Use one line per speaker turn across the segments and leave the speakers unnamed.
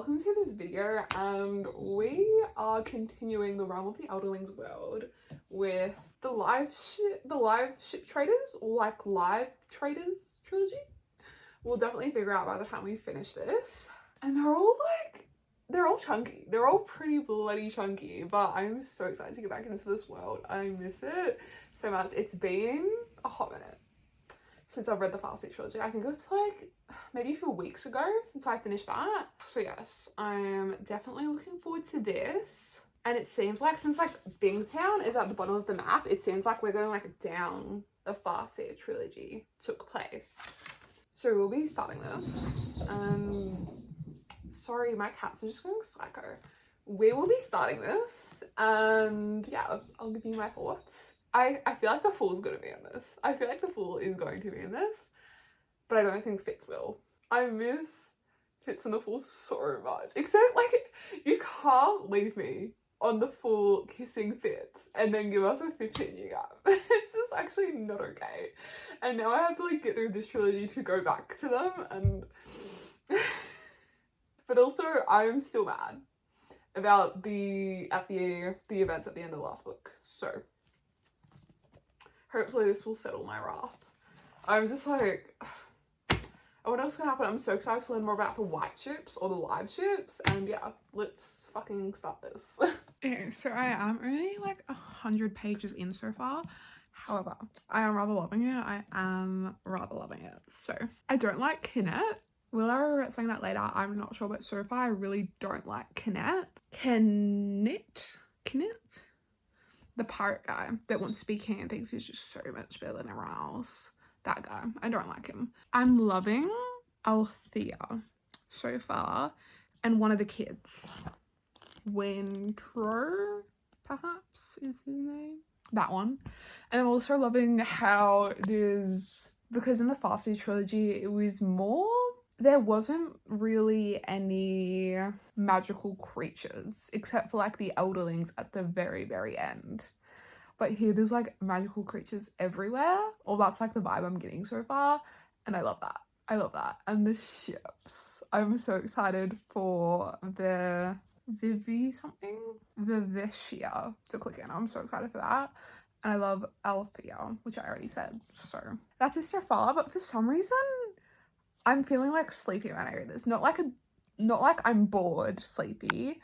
welcome to this video. We are continuing the realm of the Elderlings world with the live ship traders, or like live traders trilogy. We'll definitely figure out by the time we finish this. And they're all chunky. They're all pretty bloody chunky, but I'm so excited to get back into this world. I miss it so much. It's been a hot minute since I've read the Farseed trilogy. I think it was like maybe a few weeks ago since I finished that. So yes, I'm definitely looking forward to this. And it seems like since like Bingtown is at the bottom of the map, it seems like we're going like down the Farseed trilogy took place. So we'll be starting this. Sorry, my cats are just going psycho. We will be starting this and yeah, I'll give you my thoughts. I feel like the Fool's gonna be in this. I feel like the Fool is going to be in this, but I don't think Fitz will. I miss Fitz and the Fool so much. Except like, you can't leave me on the Fool kissing Fitz and then give us a 15-year gap. It's just actually not okay. And now I have to like get through this trilogy to go back to them and... But also, I'm still mad about the events at the end of the last book. So hopefully this will settle my wrath. I'm just like, what else can happen? I'm so excited to learn more about the white ships or the live ships. And yeah, let's fucking start this. Okay, so I am only like 100 pages in so far. However, I am rather loving it. So I don't like Kinnett. Will I regret saying that later? I'm not sure, but so far I really don't like Kinnett. Kinnett? The pirate guy that wants to be king and thinks he's just so much better than everyone else. That guy. I don't like him. I'm loving Althea so far. And one of the kids. Wintro, perhaps, is his name? That one. And I'm also loving how there's... Because in the Farseed trilogy, it was more... There wasn't really any magical creatures except for like the Elderlings at the very, very end. But here there's like magical creatures everywhere. Or that's like the vibe I'm getting so far. And I love that. I love that. And the ships. I'm so excited for the Vivishia to click in. I'm so excited for that. And I love Althea, which I already said. So that's it so far. But for some reason... I'm feeling like sleepy when I read this. Not like I'm bored sleepy.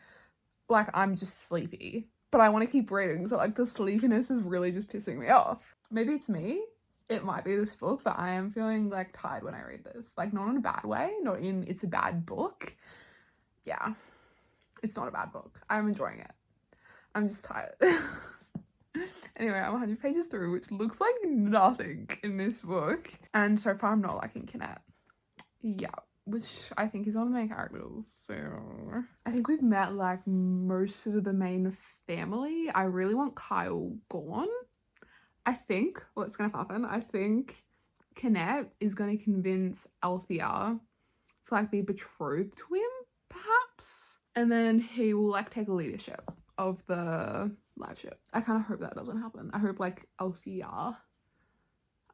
Like I'm just sleepy. But I want to keep reading, so like the sleepiness is really just pissing me off. Maybe it's me. It might be this book, but I am feeling like tired when I read this. Like not in a bad way, not in it's a bad book. Yeah. It's not a bad book. I'm enjoying it. I'm just tired. Anyway, I'm 100 pages through, which looks like nothing in this book. And so far I'm not liking Kinnett. Yeah, which I think is one of the main characters, so I think we've met like most of the main family. I really want Kyle gone. I think what's gonna happen, I think Kinnett is gonna convince Althea to like be betrothed to him, perhaps, and then he will like take leadership of the live ship. I kind of hope that doesn't happen. I hope like Althea,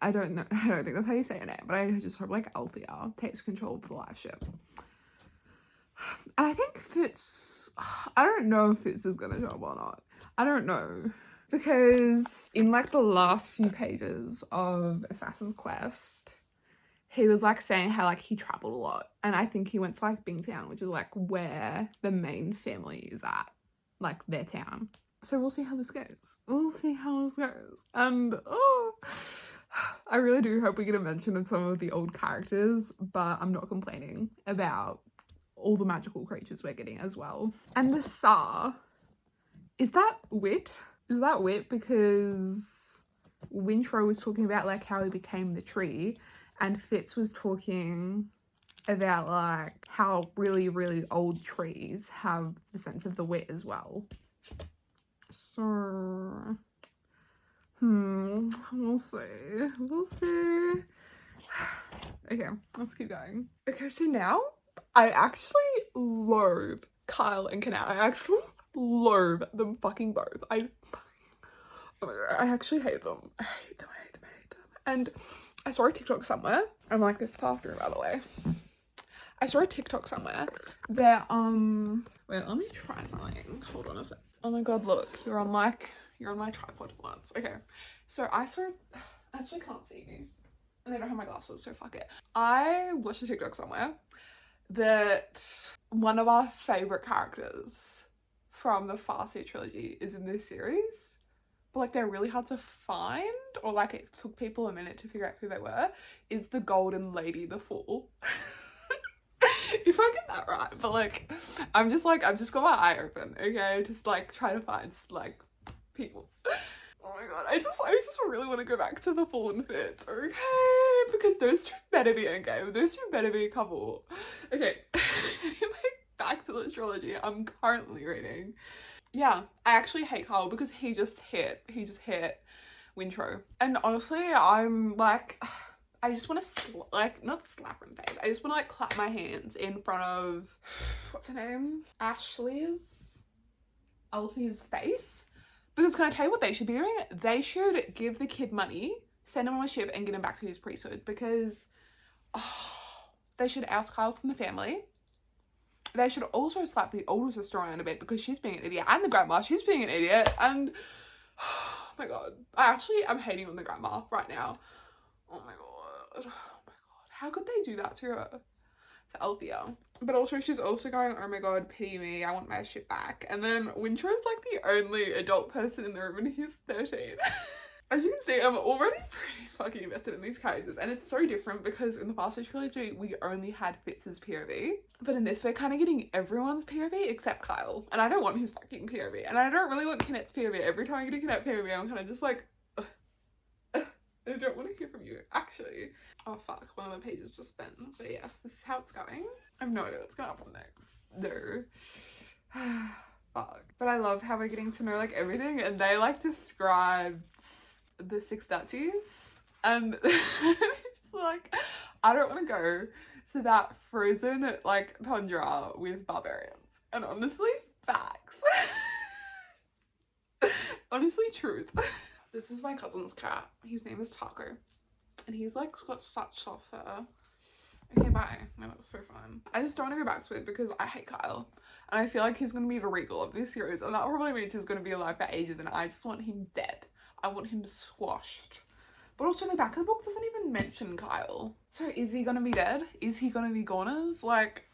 I don't think that's how you say her name, but I just hope like Althea takes control of the live ship. And I think Fitz, I don't know if Fitz is gonna show up or not. I don't know. Because in like the last few pages of Assassin's Quest, he was like saying how like he traveled a lot. And I think he went to like Bingtown, which is like where the main family is at, like their town. So we'll see how this goes. And I really do hope we get a mention of some of the old characters, but I'm not complaining about all the magical creatures we're getting as well. And the Tsar, is that Wit? Is that Wit? Because Wintro was talking about like how he became the tree, and Fitz was talking about like how really, really old trees have the sense of the wit as well. So, we'll see. Okay, let's keep going. Okay, so now I actually loathe Kyle and Kinnett. I actually loathe them fucking both. Oh my god, I actually hate them. I hate them. And I saw a TikTok somewhere. I'm like this far through, by the way. I saw a TikTok somewhere that wait, let me try something. Hold on a sec. Oh my god, look, you're on my tripod once. Okay. So I actually can't see you. And I don't have my glasses, so fuck it. I watched a TikTok somewhere that one of our favourite characters from the Farseer trilogy is in this series, but like they're really hard to find, or like it took people a minute to figure out who they were, is the Golden Lady, the Fool. If I get that right, but like I've just got my eye open, okay, just like trying to find like people. Oh my god, I just really want to go back to the Fallen Fits, okay? Because those two better be endgame. Those two better be a couple. Okay, anyway, back to the trilogy I'm currently reading. Yeah, I actually hate Kyle because he just hit Wintro. And honestly, I'm like, I just want to not slap him face. I just want to like clap my hands in front of, what's her name? Alfie's face. Because can I tell you what they should be doing? They should give the kid money, send him on a ship, and get him back to his priesthood. Because they should oust Kyle from the family. They should also slap the older sister around a bit because she's being an idiot. And the grandma, she's being an idiot. And oh my god. I'm hating on the grandma right now. Oh my god. Oh my god. How could they do that to her? To Althea. But also she's also going, oh my god, pity me, I want my shit back. And then Wintro's like the only adult person in the room and he's 13. As you can see, I'm already pretty fucking invested in these characters, and it's so different because in the Farseer trilogy we only had Fitz's POV, but in this we're kind of getting everyone's POV except Kyle, and I don't want his fucking POV, and I don't really want Kinnet's POV. Every time I get a Kinnet POV I'm kind of just like, I don't want to hear from you, actually. Oh fuck, one of the pages just bent. But yes, this is how it's going. I have no idea what's gonna happen next. No. Fuck. But I love how we're getting to know like everything, and they like described the 6 duchies. And just like, I don't want to go to that frozen like tundra with barbarians. And honestly, facts. Honestly, truth. This is my cousin's cat. His name is Taco. And he's like got such soft fur. Okay, bye. No, that's so fun. I just don't want to go back to it because I hate Kyle. And I feel like he's going to be the Regal of this series. And that probably means he's going to be alive for ages. And I just want him dead. I want him squashed. But also the back of the book doesn't even mention Kyle. So is he going to be dead? Is he going to be goners? Like,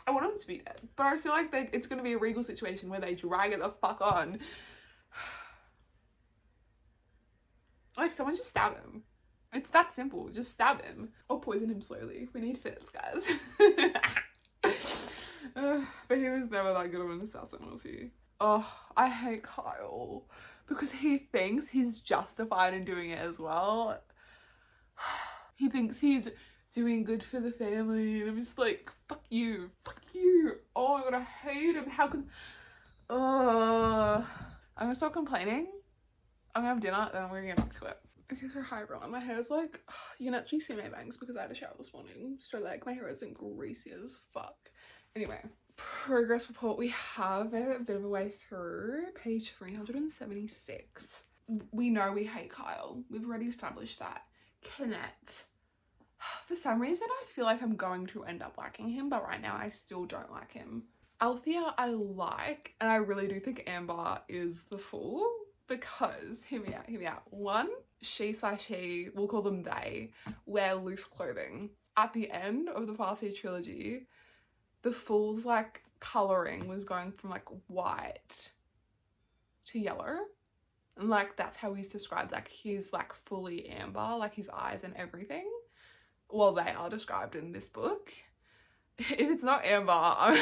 I want him to be dead. But I feel like it's going to be a Regal situation where they drag it the fuck on. Like, someone just stab him. It's that simple. Just stab him. Or poison him slowly. We need Fitz, guys. But he was never that good of an assassin, was he? Oh, I hate Kyle. Because he thinks he's justified in doing it as well. He thinks he's doing good for the family. And I'm just like, fuck you. Fuck you. Oh my god, I hate him. How can... I'm gonna stop complaining. I'm gonna have dinner, then we're gonna get back to it. Okay, so hi everyone. My hair's like, you can actually see my bangs because I had a shower this morning. So like, my hair isn't greasy as fuck. Anyway, progress report. We have made it a bit of a way through page 376. We know we hate Kyle. We've already established that. Kinnet. For some reason, I feel like I'm going to end up liking him, but right now I still don't like him. Althea, I like, and I really do think Amber is the fool. Because, hear me out. One, she/he, we'll call them they, wear loose clothing. At the end of the Farseer trilogy, the Fool's like colouring was going from like white to yellow. And like that's how he's described, like he's like fully amber, like his eyes and everything. Well, they are described in this book. If it's not amber,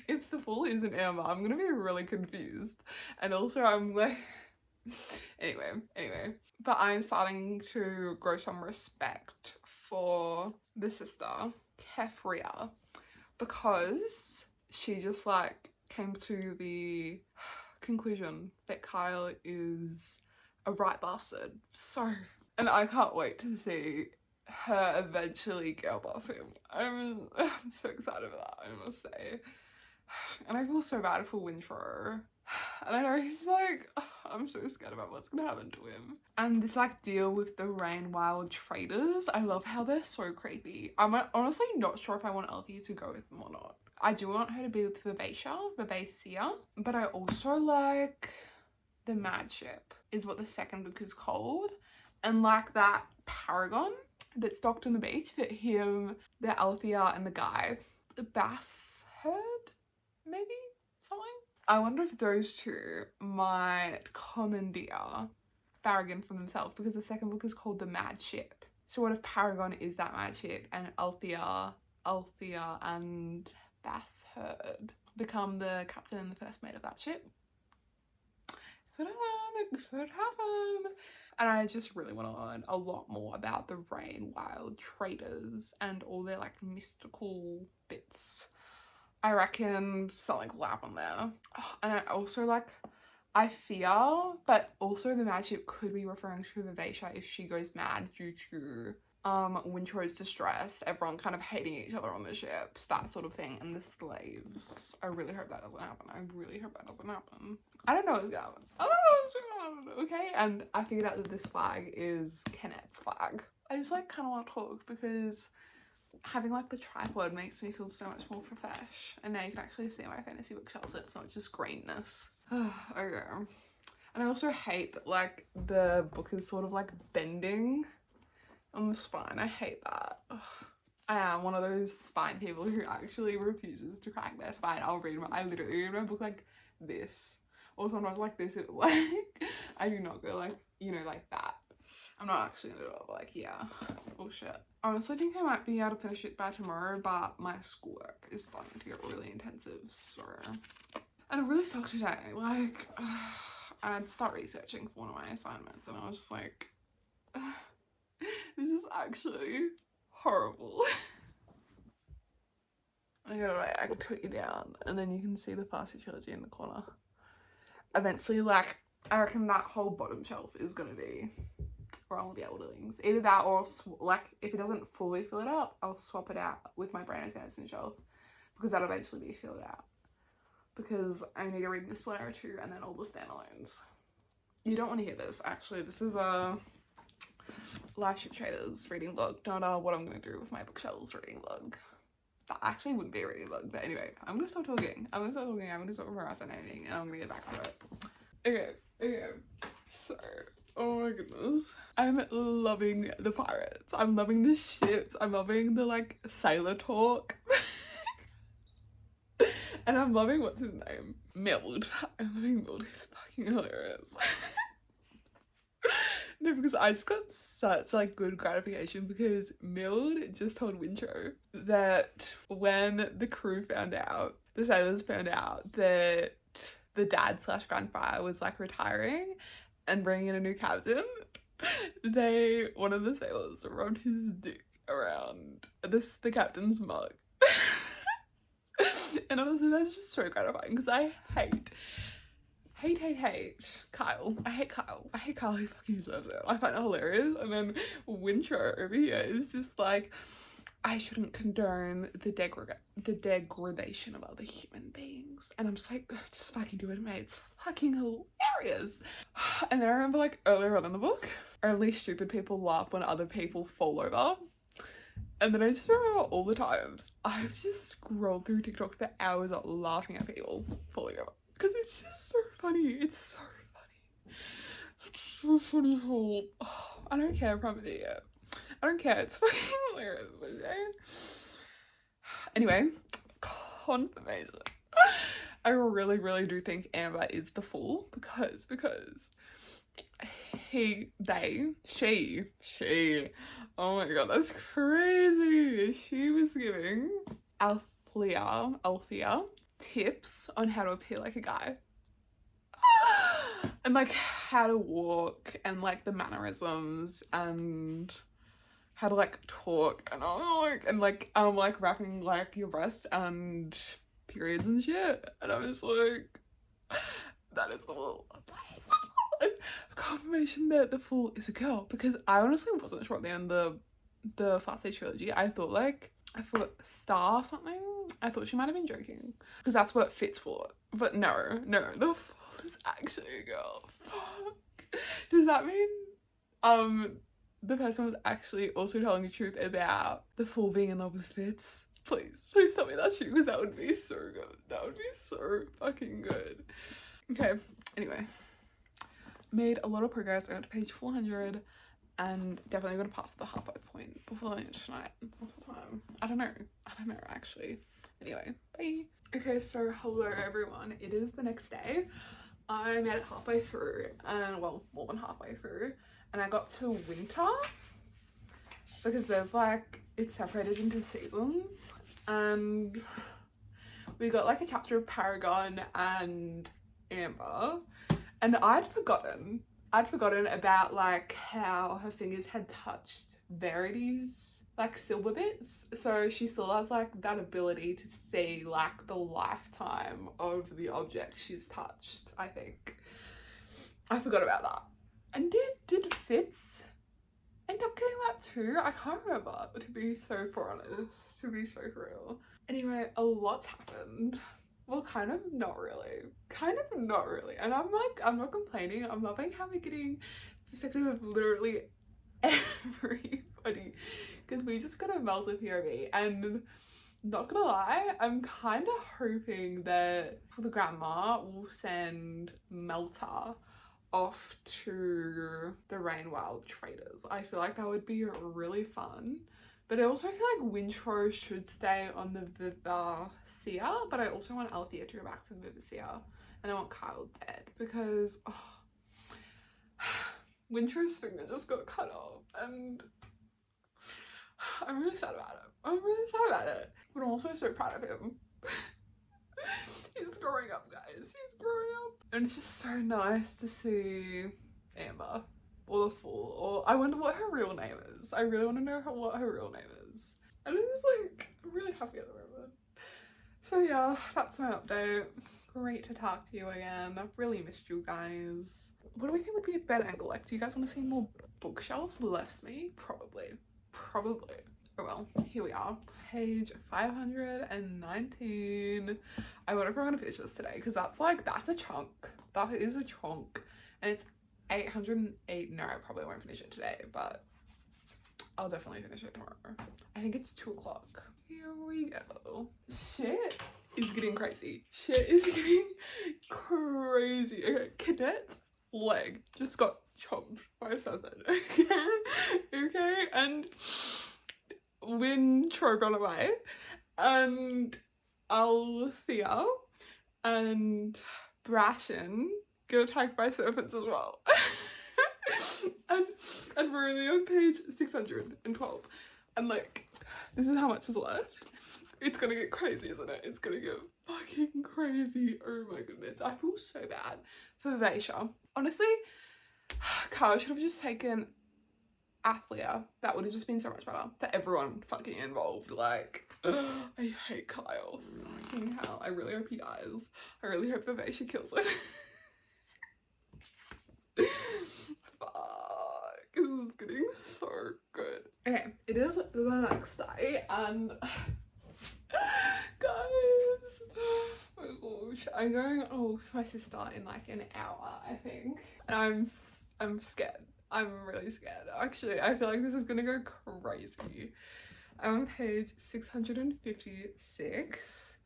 if the Fool isn't amber, I'm gonna be really confused. And also I'm like... Anyway, but I'm starting to grow some respect for the sister, Kefria, because she just like came to the conclusion that Kyle is a right bastard. So, and I can't wait to see her eventually girl boss him. I'm so excited for that, I must say. And I feel so bad for Wintro. And I know he's like, I'm so scared about what's gonna happen to him. And this like deal with the Rain Wild traders, I love how they're so creepy. I'm honestly not sure if I want Elfie to go with them or not. I do want her to be with Vivacia, but I also like the Mad Ship is what the second book is called. And like that Paragon that's docked on the beach, that him, the Althea and the guy, the Bass Herd, maybe? Something? I wonder if those two might commandeer Paragon for themselves, because the second book is called The Mad Ship. So what if Paragon is that Mad Ship and Althea and Bass Herd become the captain and the first mate of that ship? It could happen. And I just really want to learn a lot more about the Rain Wild traders and all their like mystical bits. I reckon something will happen there. Oh, and I also like, I fear, but also the Mad Ship could be referring to Vivacia if she goes mad due to Wintrow's distress, everyone kind of hating each other on the ships, that sort of thing, and the slaves. I really hope that doesn't happen. I don't know what's gonna happen. Okay? And I figured out that this flag is Kenneth's flag. I just like kind of want to talk because having like the tripod makes me feel so much more profesh. And now you can actually see my fantasy bookshelves. It's not just greenness. Okay. And I also hate that like the book is sort of like bending on the spine. I hate that. Ugh. I am one of those spine people who actually refuses to crack their spine. I literally read my book like this. Or sometimes like this, it like, I do not go like, you know, like that. I'm not actually gonna do it, but like, yeah, bullshit. I honestly think I might be able to finish it by tomorrow, but my schoolwork is starting to get really intensive, so. And it really sucked today, like, I had to start researching for one of my assignments, and I was just like, this is actually horrible. I can put you down, and then you can see the Farsi trilogy in the corner. Eventually, like, I reckon that whole bottom shelf is gonna be around with the Elderlings. Either that or, like, if it doesn't fully fill it up, I'll swap it out with my Brandon Sanderson shelf, because that'll eventually be filled out. Because I need to read Miss Planera 2 and then all the standalones. You don't want to hear this, actually. This is a live ship traders reading vlog, not what I'm going to do with my bookshelves reading vlog. That actually wouldn't be a reading vlog, but anyway, I'm going to stop talking. I'm going to stop procrastinating, and I'm going to get back to it. Okay. So, oh my goodness. I'm loving the pirates. I'm loving the ships. I'm loving the, like, sailor talk. And I'm loving, what's his name? Mild. I'm loving Mild. He's fucking hilarious. No, because I just got such like good gratification because Mild just told Wintrow that when the crew found out, the sailors found out that the dad / grandfather was like retiring and bringing in a new captain, one of the sailors rubbed his dick around the captain's mug. And honestly, that's just so gratifying because I hate Kyle. I hate Kyle. He fucking deserves it. I find it hilarious. And then Wintrow over here is just like, I shouldn't condone the degradation of other human beings. And I'm just like, just fucking do it, mate. It's fucking hilarious. And then I remember like earlier on in the book, only stupid people laugh when other people fall over. And then I just remember all the times I've just scrolled through TikTok for hours laughing at people falling over. Because it's just so funny. It's so funny. It's so funny how... Oh, I don't care if I'm an idiot. I don't care. It's fucking hilarious, okay? Anyway, confirmation. I really, really do think Amber is the fool because she, oh my god, that's crazy. She was giving Althea tips on how to appear like a guy. And like how to walk and like the mannerisms and how to like talk and wrapping like your breast and periods and shit. And I was like, that is the fool. Confirmation that the fool is a girl, because I honestly wasn't sure at the end of the Farsi trilogy. I thought Star something. I thought she might have been joking because that's what Fitz thought. But no, the fool was actually a girl. Fuck. Does that mean the person was actually also telling the truth about the fool being in love with Fitz? Please tell me that's true, because that would be so good. That would be so fucking good. Okay, anyway. Made a lot of progress. I got to page 400 and definitely going to pass the halfway point before the end of tonight. What's the time? I don't know actually. Anyway, bye. Okay, so hello everyone. It is the next day. I made it halfway through, and well, more than halfway through, and I got to winter because there's like, it's separated into seasons, and we got like a chapter of Paragon and Amber, and I'd forgotten about like how her fingers had touched Verity's like silver bits, so she still has like that ability to see like the lifetime of the object she's touched. I think I forgot about that. And did Fitz end up getting that too? I can't remember, to be so honest, to be so real. Anyway, a lot's happened. Well, kind of not really, and I'm not complaining. I'm loving how we're getting perspective of literally everybody, because we just got a Mel's POV, and not gonna lie, I'm kind of hoping that for the grandma we'll send Melta off to the Rainwild Traders. I feel like that would be really fun. But I also feel like Wintro should stay on the Vivacia, but I also want Althea to go back to the Vivacia, and I want Kyle dead, because Wintro's finger just got cut off, and I'm really sad about it. But I'm also so proud of him. He's growing up, guys. He's growing up. And it's just so nice to see Amber, or the Fool, or I wonder what her real name is. I really want to know what her real name is. And I'm just like, I'm really happy at the moment. So yeah, that's my update. Great to talk to you again. I've really missed you guys. What do we think would be a better angle? Like, do you guys want to see more bookshelf, less me? Probably. Oh well, here we are. Page 519. I wonder if I'm gonna finish this today, because that's a chunk. That is a chunk. And it's 808. No, I probably won't finish it today, but I'll definitely finish it tomorrow. I think it's 2 o'clock. Here we go. Shit is getting crazy. Okay, Cadet's leg just got chopped by something. Okay, and when Troy ran away, and Althea and Brashen get attacked by serpents as well. and we're only on page 612, and like, this is how much is left. It's gonna get crazy, isn't it? It's gonna get fucking crazy. Oh my goodness, I feel so bad for Vaisha. Honestly, Kyle should have just taken Athlia. That would have just been so much better for everyone fucking involved. Like, I hate Kyle. Fucking hell. I really hope he dies. I really hope Vaisha kills him. Fuck, this is getting so good. Okay, it is the next day, and guys, oh my gosh, I'm going with my sister in like an hour, I think, and I'm scared. I'm really scared. Actually, I feel like this is gonna go crazy. I'm on page 656.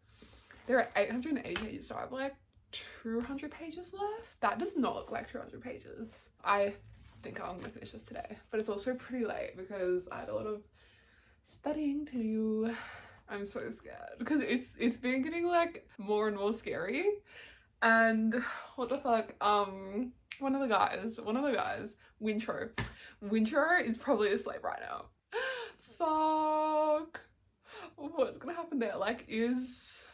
There are 880 pages, so I have like 200 pages left. That does not look like 200 pages. I think I'm gonna finish this today, but it's also pretty late because I had a lot of studying to do. I'm so scared because it's been getting like more and more scary. And what the fuck, one of the guys, Wintro is probably asleep right now. Fuck, what's gonna happen there? Like, is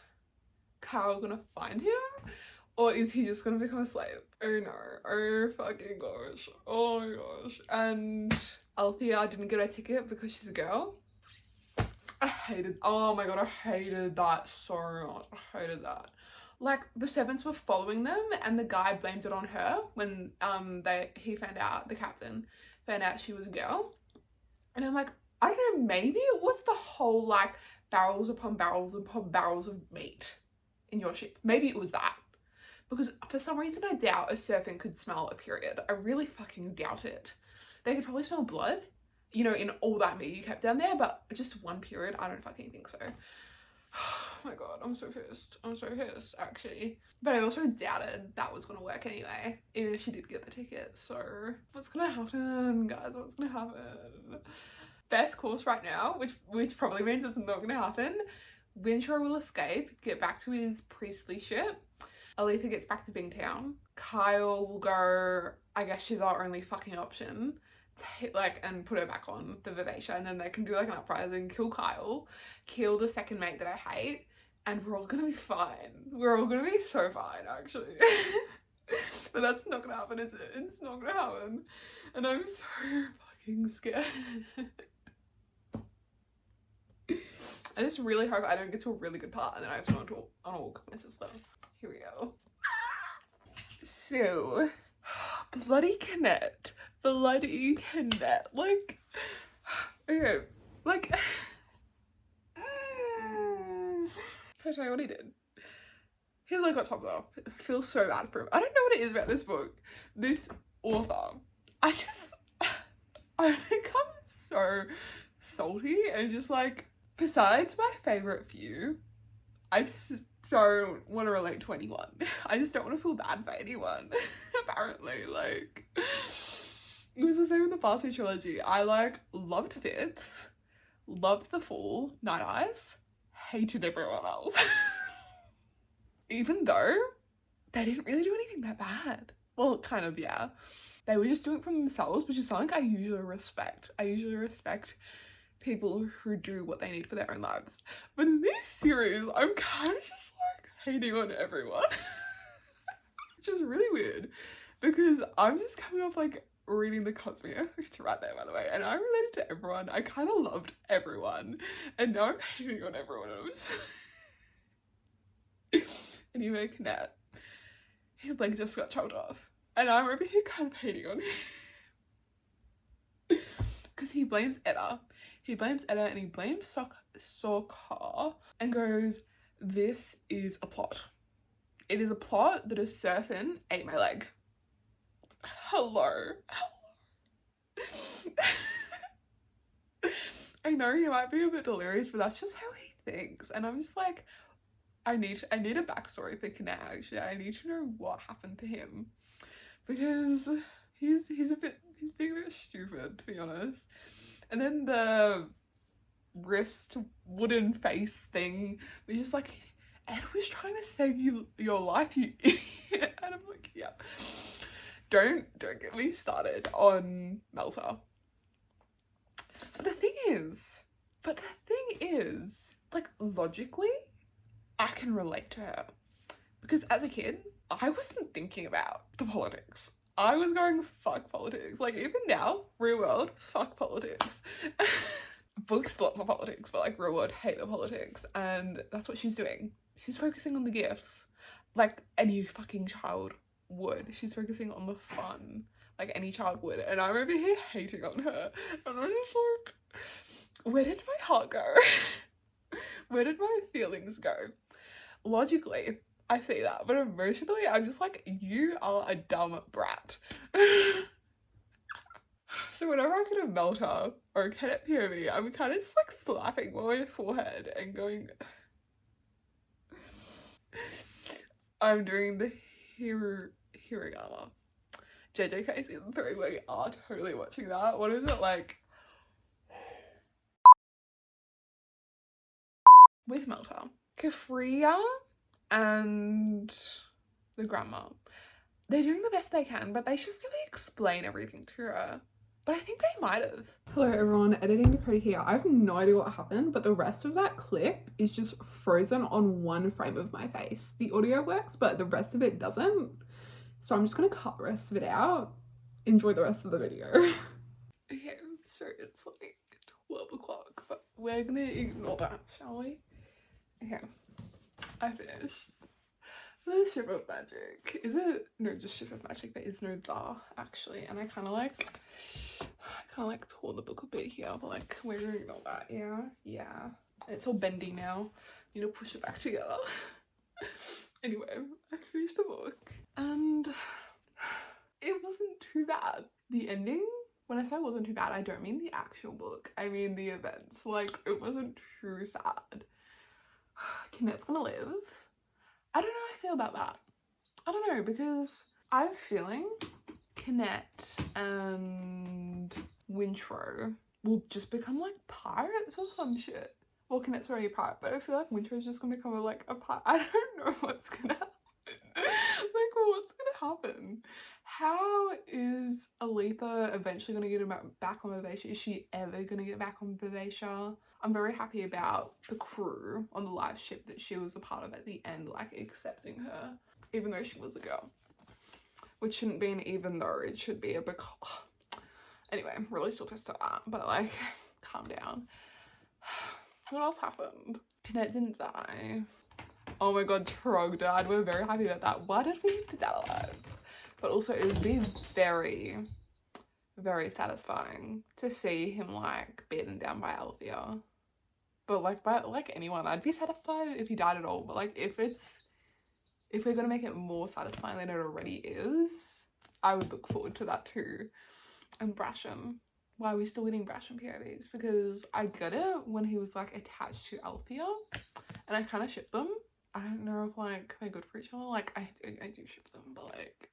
Carl gonna find him, or is he just gonna become a slave? Oh no, oh fucking gosh, oh my gosh. And Althea didn't get her ticket because she's a girl. Oh my god, I hated that so much. I hated that. Like, the servants were following them, and the guy blamed it on her when the captain found out she was a girl. And I'm like, I don't know, maybe it was the whole like barrels upon barrels upon barrels of meat in your ship. Maybe it was that. Because for some reason I doubt a serpent could smell a period. I really fucking doubt it. They could probably smell blood, you know, in all that meat you kept down there, but just one period, I don't fucking think so. Oh my god, I'm so pissed. I'm so pissed, actually. But I also doubted that was gonna work anyway, even if she did get the ticket. So what's gonna happen, guys? What's gonna happen? Best course right now, which probably means it's not gonna happen. Winchor will escape, get back to his priestly ship. Aletha gets back to Bingtown. Kyle will go, I guess she's our only fucking option, to hit, like, and put her back on the Vivacia, and then they can do like an uprising, kill Kyle, kill the second mate that I hate, and we're all gonna be fine. We're all gonna be so fine, actually. But that's not gonna happen, is it? It's not gonna happen. And I'm so fucking scared. I just really hope I don't get to a really good part and then I have to go on a walk with my sister. Here we go. So, bloody Canet. Bloody Canet. Like, okay, like, can I tell you what he did? He's like got topped off. I feel so bad for him. I don't know what it is about this book. This author. I become so salty and just like, besides my favourite few, I just don't want to relate to anyone. I just don't want to feel bad for anyone, apparently. Like, it was the same with the past two trilogy. I like loved Fitz, loved The Fool, Night Eyes, hated everyone else. Even though they didn't really do anything that bad. Well, kind of, yeah. They were just doing it for themselves, which is something I usually respect. I usually respect people who do what they need for their own lives. But in this series, I'm kind of just like hating on everyone. Which is really weird because I'm just coming off like reading the Cosmere. It's right there, by the way. And I related to everyone. I kind of loved everyone. And now I'm hating on everyone else. Anyway, Canet, his leg just got chopped off. And I'm over here kind of hating on him. Because he blames Edda. He blames Edda and he blames Sokka and goes, this is a plot. It is a plot that a serpent ate my leg. Hello. I know he might be a bit delirious, but that's just how he thinks. And I'm just like, I need a backstory for Canet, actually. I need to know what happened to him. Because he's being a bit stupid, to be honest. And then the wrist wooden face thing was just like, Ed was trying to save your life, you idiot. And I'm like, yeah. Don't get me started on Melta. But the thing is, like, logically, I can relate to her. Because as a kid, I wasn't thinking about the politics. I was going, fuck politics. Like, even now, real world, fuck politics. Books love the politics, but like real world hate the politics. And that's what she's doing. She's focusing on the gifts. Like any fucking child would. She's focusing on the fun. Like any child would. And I'm over here hating on her. And I'm just like, where did my heart go? Where did my feelings go? Logically, I see that, but emotionally, I'm just like, you are a dumb brat. So whenever I get a Melta or a Cadet POV, I'm kind of just like slapping my forehead and going, I'm doing the Hiragama. JJK season 3, we are totally watching that. What is it like? With Melta, Kafria and the grandma, they're doing the best they can, but they should really explain everything to her. But I think they might have. Hello everyone, Editing Dakota here. I have no idea what happened, but the rest of that clip is just frozen on one frame of my face. The audio works, but the rest of it doesn't. So I'm just gonna cut the rest of it out. Enjoy the rest of the video. Okay, so it's like 12 o'clock, but we're gonna ignore that, shall we? Okay, I finished. The Ship of Magic. Is it? No, just Ship of Magic. There is no the, actually. And I kind of like tore the book a bit here, but like, we're gonna ignore that. Yeah. It's all bendy now. Need to push it back together. Anyway, I finished the book and it wasn't too bad. The ending, when I say it wasn't too bad, I don't mean the actual book. I mean the events. Like, it wasn't too sad. Kinette's gonna live. I don't know how I feel about that. I don't know, because I have a feeling Kinette and Wintro will just become like pirates or some shit. Well, Kinette's already a pirate, but I feel like Wintro's just gonna become like a pirate. I don't know what's gonna happen. Like, what's gonna happen? How is Aletha eventually gonna get him back on Vivacia? Is she ever gonna get back on Vivacia? I'm very happy about the crew on the live ship that she was a part of at the end, like accepting her, even though she was a girl. Which shouldn't be an even though, it should be a because. Anyway, I'm really still pissed at that, but like, calm down. What else happened? Pinette didn't die. Oh my god, Trog died. We're very happy about that. Why did we keep the dad alive? But also, it would be very, very satisfying to see him like beaten down by Althea. But like, by like anyone, I'd be satisfied if he died at all. But like, if we're gonna make it more satisfying than it already is, I would look forward to that too. And Brasham. Why are we still getting Brasham POVs? Because I get it when he was like attached to Althea, and I kind of ship them. I don't know if like they're good for each other. Like I do ship them, but like,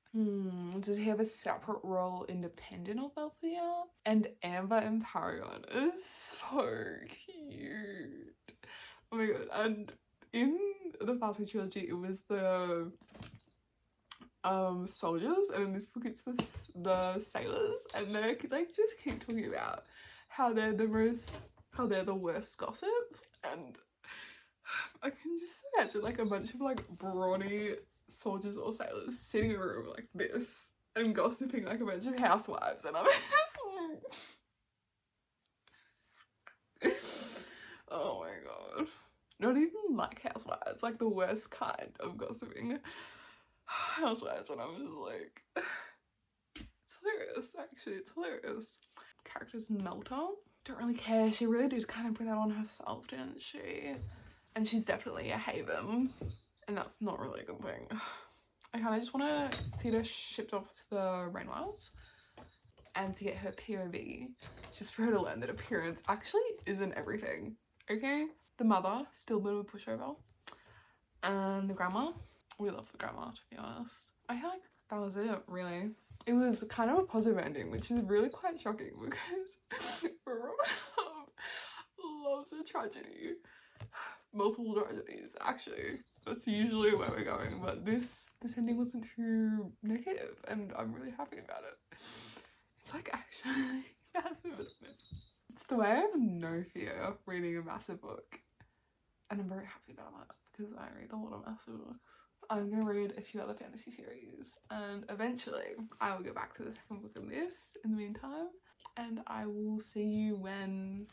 does he have a separate role independent of Althea? And Amber and Paragon is so cute. Oh my god! And in the Fast Food trilogy, it was the soldiers, and in this book it's the sailors, and they like just keep talking about how they're the worst gossips, and I can just imagine like a bunch of like brawny soldiers or sailors sitting in a room like this and gossiping like a bunch of housewives, and I'm just like oh my god, not even like housewives, like the worst kind of gossiping housewives, and I'm just like it's hilarious. Actually, it's hilarious. Characters Melta, don't really care. She really did kind of bring that on herself, didn't she? And she's definitely a Haven, and that's not really a good thing. I kind of just want to see her shipped off to the Rainwells and to get her POV, just for her to learn that appearance actually isn't everything, okay? The mother, still a bit of a pushover. And the grandma, we love the grandma, to be honest. I feel like that was it, really. It was kind of a positive ending, which is really quite shocking because Robin loves a tragedy. Multiple tragedies, actually. That's usually where we're going, but this ending wasn't too negative, and I'm really happy about it. It's like actually massive, isn't it? It's the way I have no fear reading a massive book, and I'm very happy about that because I read a lot of massive books. I'm going to read a few other fantasy series, and eventually I will get back to the second book of this in the meantime, and I will see you when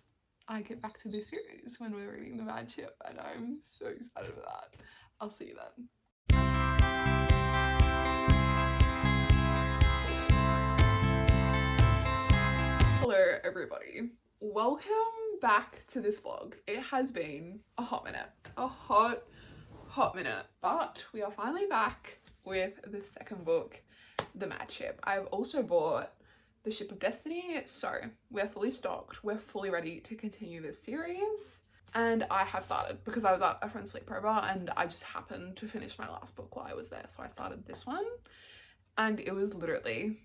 I get back to this series, when we're reading The Mad Ship, and I'm so excited for that. I'll see you then. Hello everybody, welcome back to this vlog. It has been a hot minute, but we are finally back with the second book, The Mad Ship. I've also bought the Ship of Destiny, so we're fully stocked, we're fully ready to continue this series. And I have started because I was at a friend's sleepover and I just happened to finish my last book while I was there, so I started this one, and it was literally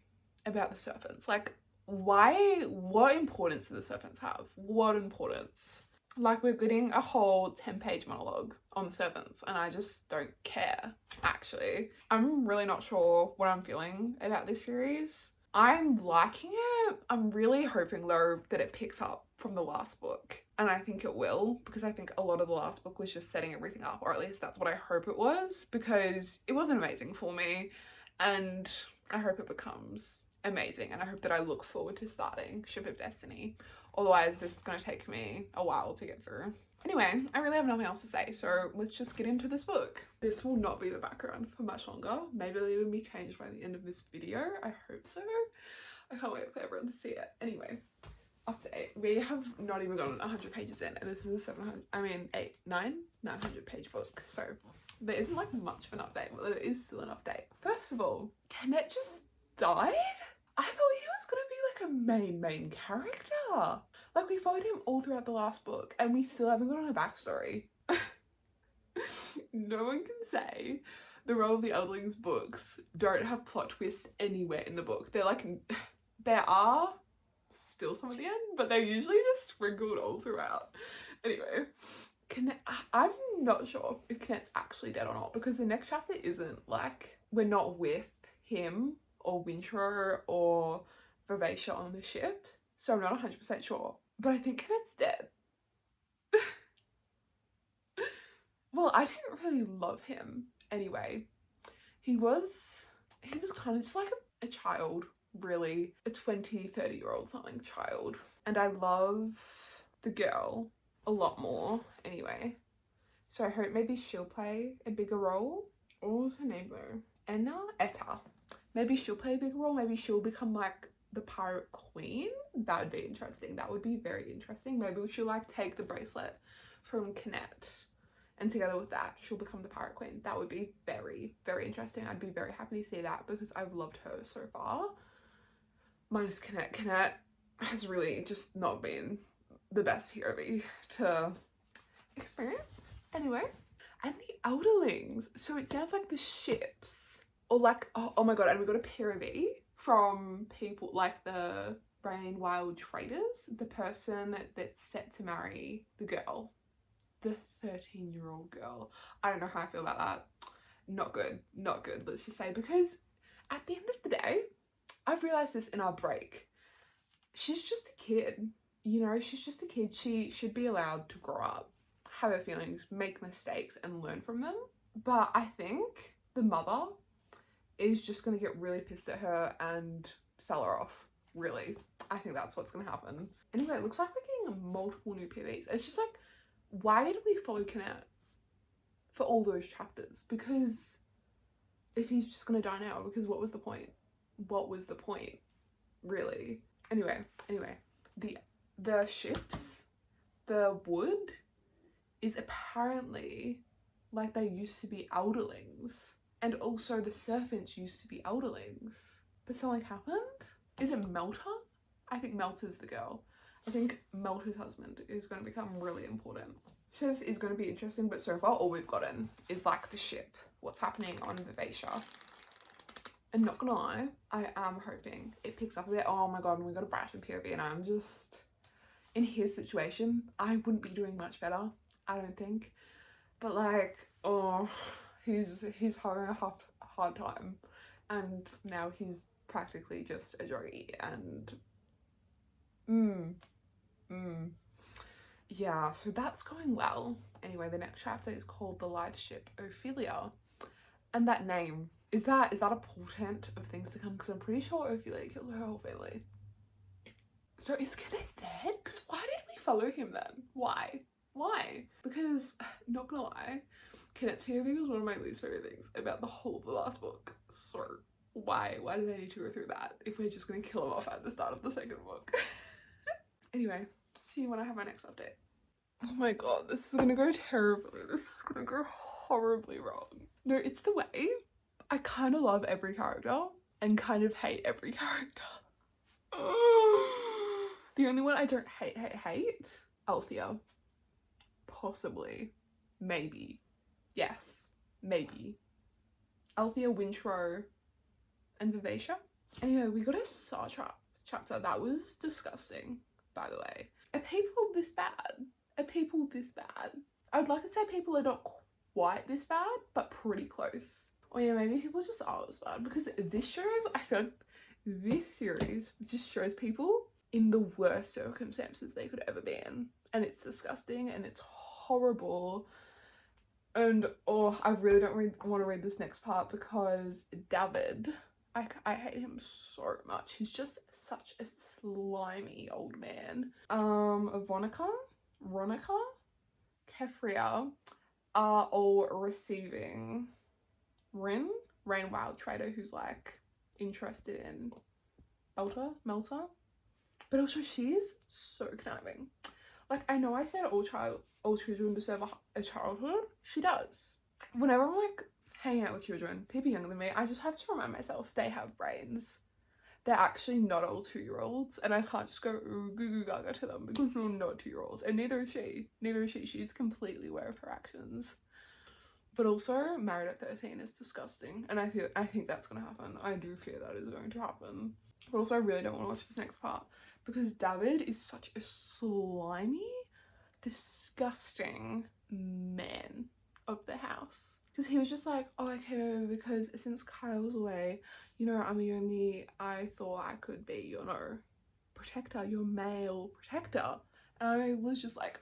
about the serpents. Like, what importance do the serpents have? What importance? Like, we're getting a whole 10-page monologue on the serpents, and I just don't care, actually. I'm really not sure what I'm feeling about this series. I'm liking it. I'm really hoping, though, that it picks up from the last book, and I think it will, because I think a lot of the last book was just setting everything up, or at least that's what I hope it was, because it wasn't amazing for me, and I hope it becomes amazing, and I hope that I look forward to starting Ship of Destiny. Otherwise, this is going to take me a while to get through. Anyway, I really have nothing else to say, so let's just get into this book. This will not be the background for much longer. Maybe it'll even be changed by the end of this video. I hope so. I can't wait for everyone to see it. Anyway, update. We have not even gotten 100 pages in, and this is a 900 page book, so there isn't like much of an update, but there is still an update. First of all, Kenneth just died? I thought he was gonna be like a main character. Like, we followed him all throughout the last book and we still haven't got on a backstory. No one can say the Role of the Elderlings books don't have plot twists anywhere in the book. They're like, there are still some at the end, but they're usually just sprinkled all throughout. Anyway, I'm not sure if Kenneth's actually dead or not, because the next chapter isn't like, we're not with him or Wintro or Vivacia on the ship, so I'm not 100% sure. But I think Kenneth's dead. Well, I didn't really love him anyway. He was kind of just like a child, really. A 20, 30-year-old something child. And I love the girl a lot more anyway. So I hope maybe she'll play a bigger role. What was her name though? Etta. Maybe she'll play a bigger role. Maybe she'll become like the pirate queen. That would be interesting. That would be very interesting. Maybe she'll like take the bracelet from Kenneth, and together with that she'll become the pirate queen. That would be very, very interesting. I'd be very happy to see that because I've loved her so far. Minus Kenneth. Kenneth has really just not been the best POV to experience. Anyway, and the Elderlings. So it sounds like the ships, or like, oh my god, and we got a POV from people like the Brain Wild Traders, the person that's set to marry the girl, the 13-year-old girl. I don't know how I feel about that. Not good, not good, let's just say, because at the end of the day, I've realized this in our break, she's just a kid, you know, she's just a kid. She should be allowed to grow up, have her feelings, make mistakes and learn from them. But I think the mother is just going to get really pissed at her and sell her off, really. I think that's what's going to happen. Anyway, it looks like we're getting multiple new PVs. It's just like, why did we follow Kenneth for all those chapters? Because if he's just going to die now, because what was the point? What was the point, really? Anyway, the ships, the wood is apparently like they used to be Elderlings. And also the servants used to be Elderlings. But something happened? Is it Melter? I think Melter's the girl. I think Melter's husband is going to become really important. So this is going to be interesting, but so far all we've gotten is like the ship. What's happening on Vivacia. And not gonna lie, I am hoping it picks up a bit. Oh my god, and we got a Brighton POV and I'm just, in his situation, I wouldn't be doing much better, I don't think. But like, oh, he's having a hard time, and now he's practically just a druggie, and yeah, so that's going well. Anyway, the next chapter is called The Live Ship Ophelia, and that name, is that a portent of things to come? Because I'm pretty sure Ophelia killed her whole family. So is Kenneth dead? Because why did we follow him then? Why? Because, not gonna lie, Kenneth's POV was one of my least favorite things about the whole of the last book. So why did I need to go through that if we're just gonna kill him off at the start of the second book? Anyway, see you when I have my next update. Oh my god, this is gonna go terribly. This is gonna go horribly wrong. No, it's the way I kind of love every character and kind of hate every character. The only one I don't hate, Althea. Possibly. Maybe. Yes. Maybe. Althea, Wintro, and Vivacia. Anyway, we got a Star Trap chapter. That was disgusting, by the way. Are people this bad? Are people this bad? I'd like to say people are not quite this bad, but pretty close. Or yeah, maybe people just are this bad, because this shows, I feel like this series just shows people in the worst circumstances they could ever be in. And it's disgusting and it's horrible. And oh, I really don't want to read this next part because David, I hate him so much. He's just such a slimy old man. Ronica, Kefria are all receiving Rain Wild Trader, who's like interested in Melter. But also she is so conniving. Like, I know I said all children deserve a childhood. She does. whenever I'm like hanging out with children, people younger than me, I just have to remind myself they have brains. They're actually not all 2-year-olds, and I can't just go ooh goo goo gaga to them because they're not 2-year-olds, and neither is she. She's completely aware of her actions. But also, married at 13 is disgusting, and I think that's gonna happen. I do fear that is going to happen. But also, I really don't want to watch this next part because David is such a slimy, disgusting man of the house. Because he was just like, oh, okay, because since Kyle's away, you know, I'm the only, I thought I could be, you know, protector, your male protector. And I was just like,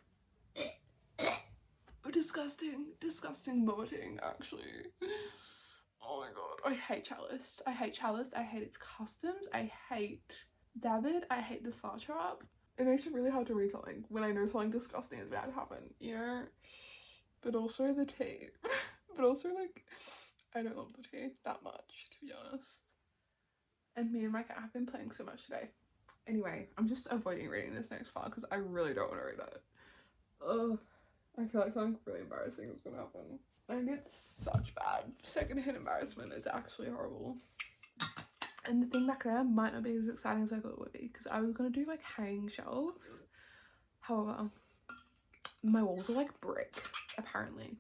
disgusting vomiting, actually. Oh my god, I hate Chalice. I hate its customs. I hate David. I hate the Satrap. It makes it really hard to read something when I know something disgusting is about to happen, you know? But also the tea. But also, like, I don't love the tea that much, to be honest. And me and my cat have been playing so much today. Anyway, I'm just avoiding reading this next part because I really don't want to read it. Ugh. I feel like something really embarrassing is gonna happen. And it's such bad secondhand embarrassment. It's actually horrible. And the thing back there might not be as exciting as I thought it would be because I was gonna do like hanging shelves. However, my walls are like brick, apparently.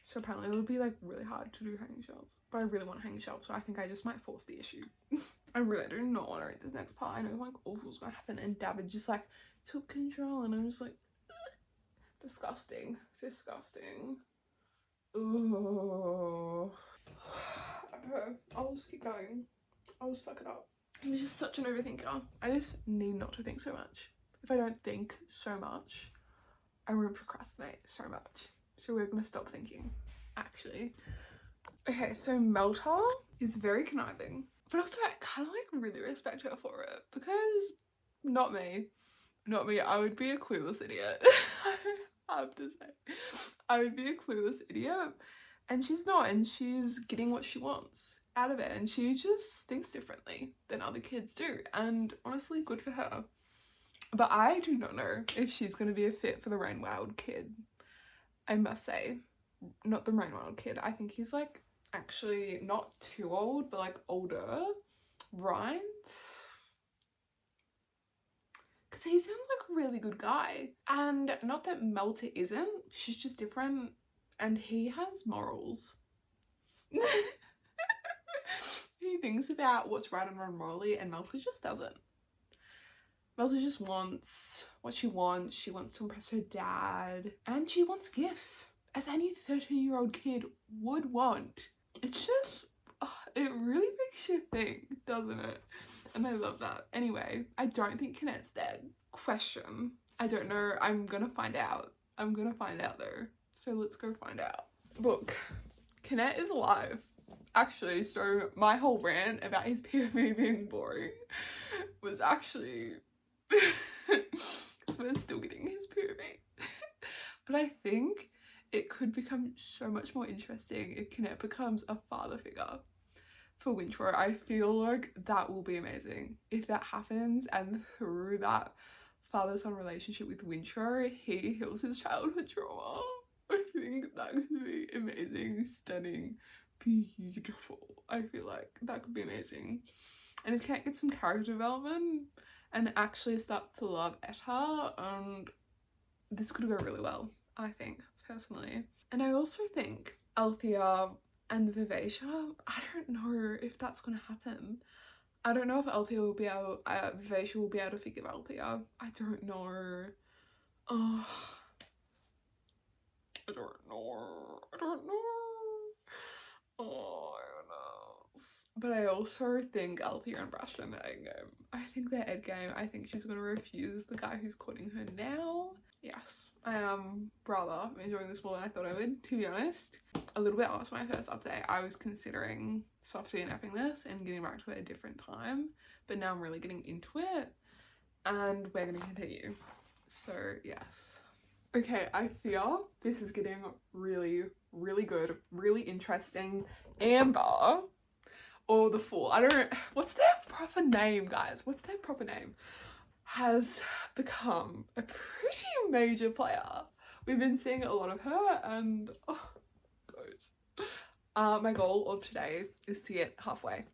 So apparently it would be like really hard to do hanging shelves. But I really want hanging shelves, so I think I just might force the issue. I really do not want to read this next part. I know like awful's gonna happen, and David just like took control, and I'm just like, disgusting. Oh. Okay, I'll just keep going. I'll just suck it up. I'm just such an overthinker. I just need not to think so much. If I don't think so much, I won't procrastinate so much. So we're gonna stop thinking, actually. Okay, so Melta is very conniving, but also I kind of like really respect her for it because not me. I would be a clueless idiot. I have to say, I would be a clueless idiot, and she's not, and she's getting what she wants out of it, and she just thinks differently than other kids do, and honestly, good for her. But I do not know if she's going to be a fit for the Rain Wild kid. I must say, not the Rain Wild kid. I think he's like actually not too old, but like older, right? Because he sounds like a really good guy. And not that Melta isn't, she's just different. And he has morals. He thinks about what's right and wrong morally, and Melta just doesn't. Melta just wants what she wants. She wants to impress her dad. And she wants gifts, as any 13-year-old kid would want. It's just, it really makes you think, doesn't it? And I love that. Anyway, I don't think Kinette's dead. Question. I don't know. I'm gonna find out. Though. So let's go find out. Look, Kinette is alive. Actually, so my whole rant about his POV being boring was actually because we're still getting his POV. But I think it could become so much more interesting if Kinette becomes a father figure for Wintrow. I feel like that will be amazing if that happens, and through that father-son relationship with Wintrow, he heals his childhood trauma. I think that could be amazing, stunning, beautiful. I feel like that could be amazing. And if Kinette gets some character development and actually starts to love Etta, and this could go really well, I think, personally. And I also think Althea and Vivacia, I don't know if that's gonna happen. I don't know if Vivacia will be able to forgive Althea. I don't know. Oh, I don't know. Oh, I don't know. But I also think Althea and Brashton are endgame. I think they're endgame. I think she's gonna refuse the guy who's courting her now. Yes, I am rather enjoying this more than I thought I would, to be honest. A little bit after my first update, I was considering softy and effing this and getting back to it at a different time, but now I'm really getting into it, and we're gonna continue. So yes. Okay, I feel this is getting really, really good, really interesting. Amber, or the Fool, I don't, what's their proper name, guys? What's their proper name? Has become a pretty major player we've been seeing a lot of her, and oh god. My goal of today is to get halfway.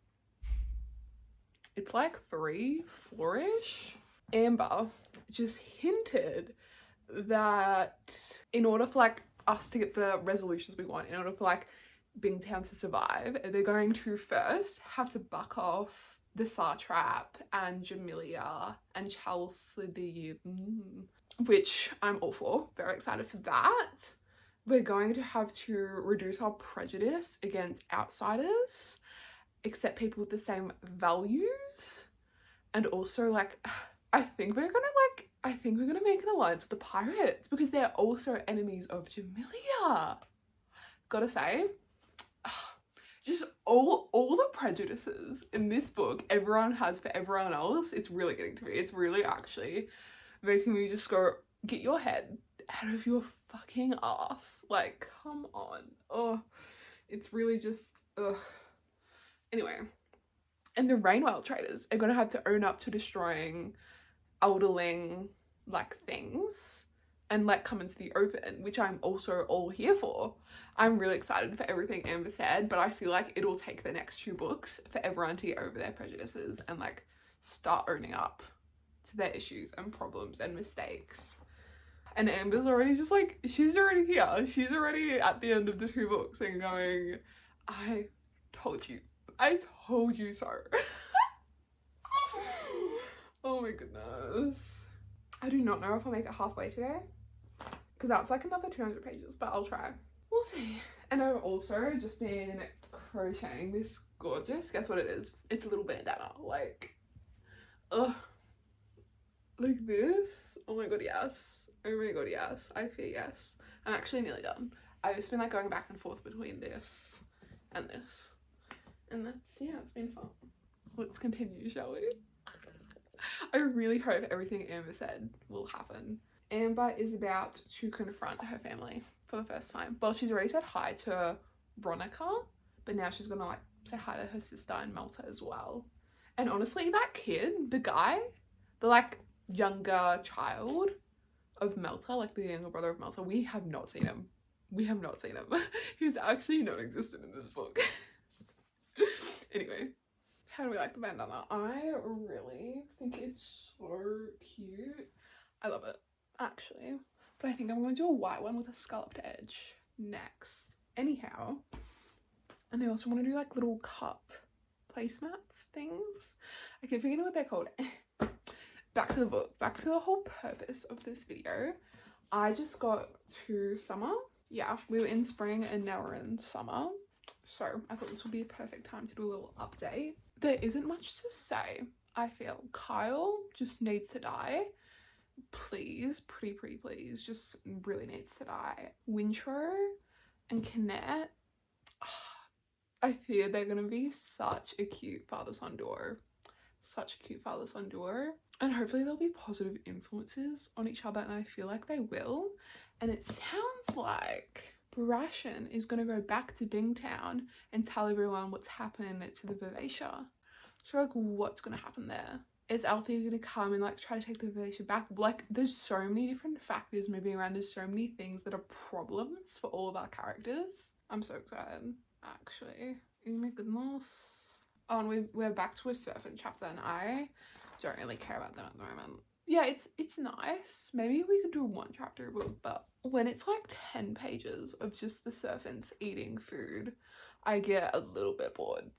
It's like 3, 4-ish. Amber just hinted that in order for like us to get the resolutions we want, in order for like Bingtown to survive, they're going to first have to buck off the Sartrap and Jamilia and Chelsea, which I'm all for. Very excited for that. We're going to have to reduce our prejudice against outsiders, accept people with the same values, and also like I think we're gonna make an alliance with the pirates because they're also enemies of Jamilia. Gotta say, just all the prejudices in this book everyone has for everyone else, it's really getting to me. It's really actually making me just go, get your head out of your fucking ass. Like, come on. Oh, it's really just, ugh. Anyway, and the Rainwell traders are gonna have to own up to destroying elderling like things and like come into the open, which I'm also all here for. I'm really excited for everything Amber said, but I feel like it'll take the next 2 books for everyone to get over their prejudices and like start owning up to their issues and problems and mistakes. And Amber's already just like, she's already here. She's already at the end of the 2 books and going, I told you so. Oh my goodness. I do not know if I'll make it halfway today because that's like another 200 pages, but I'll try. We'll see. And I've also just been crocheting this gorgeous, guess what it is? It's a little bandana. Like, ugh. Like this. Oh my god, yes. Oh my god, yes. I fear yes. I'm actually nearly done. I've just been like going back and forth between this and this. And that's, yeah, it's been fun. Let's continue, shall we? I really hope everything Amber said will happen. Amber is about to confront her family for the first time. Well, she's already said hi to Veronica, but now she's gonna like say hi to her sister and Malta as well. And honestly, that kid, the guy, the like younger child of Malta, like the younger brother of Malta, we have not seen him. He's actually non-existent in this book. Anyway. How do we like the bandana? I really think it's so cute. I love it, actually. But I think I'm going to do a white one with a scalloped edge next. Anyhow. And I also want to do like little cup placemats things. I keep forgetting what they're called. Back to the book. Back to the whole purpose of this video. I just got to summer. Yeah, we were in spring and now we're in summer. So I thought this would be a perfect time to do a little update. There isn't much to say, I feel. Kyle just needs to die. Please, pretty please, just really needs to die. Wintro and Kinnette, I fear they're gonna be such a cute father-son duo. Such a cute father-son duo. And hopefully there'll be positive influences on each other, and I feel like they will. And it sounds like Brashen is going to go back to Bingtown and tell everyone what's happened to the Vivacia. So like, what's going to happen there? Is Althea going to come and like try to take the Vivacia back? Like, there's so many different factors moving around. There's so many things that are problems for all of our characters. I'm so excited, actually. Oh my goodness. Oh, and we're back to a serpent chapter, and I don't really care about them at the moment. Yeah, it's nice. Maybe we could do 1 chapter a book, but when it's like 10 pages of just the serpents eating food, I get a little bit bored.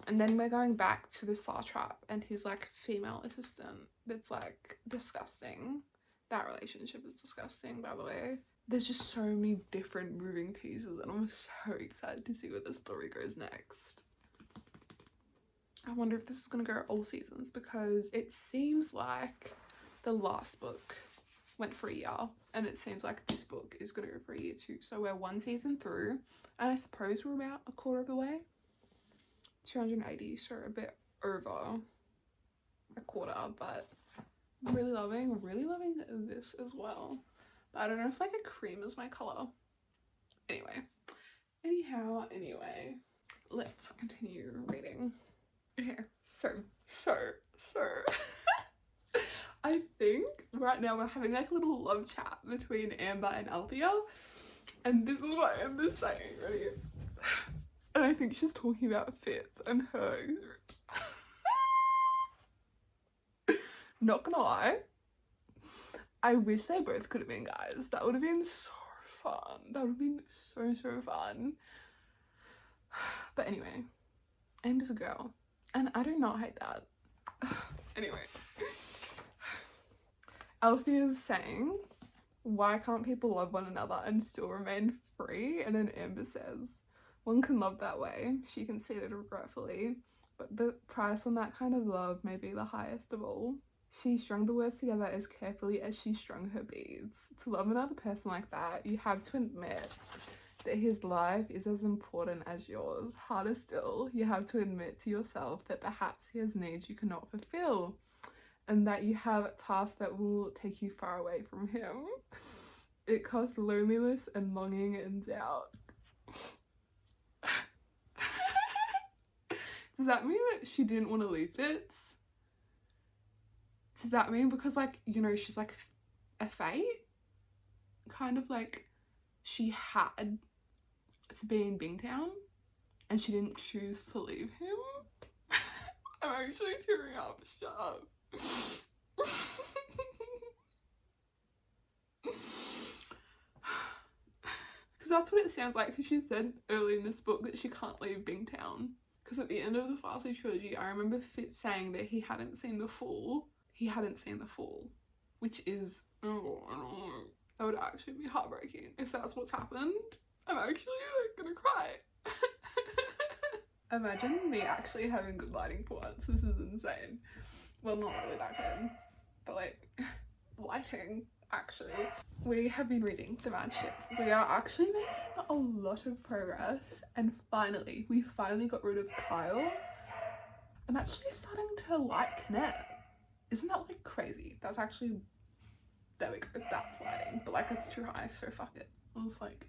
And then we're going back to the Sartrap and his like female assistant. That's like disgusting. That relationship is disgusting, by the way. There's just so many different moving pieces, and I'm so excited to see where the story goes next. I wonder if this is going to go all seasons, because it seems like the last book went for a year, and it seems like this book is going to go for a year too. So we're 1 season through, and I suppose we're about a quarter of the way. 280, so a bit over a quarter, but really loving this as well. But I don't know if like a cream is my colour. Anyway, let's continue reading. Okay, so I think right now we're having like a little love chat between Amber and Althea, and this is what Amber's saying, ready? And I think she's talking about Fitz and her. Not gonna lie, I wish they both could have been guys. That would have been so fun. That would have been so fun. But anyway, Amber's a girl, and I do not hate that. Anyway, Althea's saying, why can't people love one another and still remain free? And then Amber says, one can love that way. She conceded regretfully, but the price on that kind of love may be the highest of all. She strung the words together as carefully as she strung her beads. To love another person like that, you have to admit that his life is as important as yours. Harder still, you have to admit to yourself that perhaps he has needs you cannot fulfill, and that you have tasks that will take you far away from him. It caused loneliness and longing and doubt. Does that mean that she didn't want to leave Fitz? Does that mean because, like, you know, she's like a fate? Kind of like she had to be in Bingtown and she didn't choose to leave him? I'm actually tearing up. Shut up. Because that's what it sounds like, because she said early in this book that she can't leave Bingtown. Because at the end of the Farsi trilogy, I remember Fitz saying that he hadn't seen the Fall. He hadn't seen the Fall, which is, oh, I don't know. That would actually be heartbreaking if that's what's happened. I'm actually like gonna cry. Imagine me actually having good lighting for once. This is insane. Well, not really that good, but like lighting, actually. We have been reading The Mad Ship. We are actually making a lot of progress, and we finally got rid of Kyle. I'm actually starting to like Kinnette. Isn't that like crazy? That's actually, there we go, that's lighting, but like it's too high, so fuck it. I was like,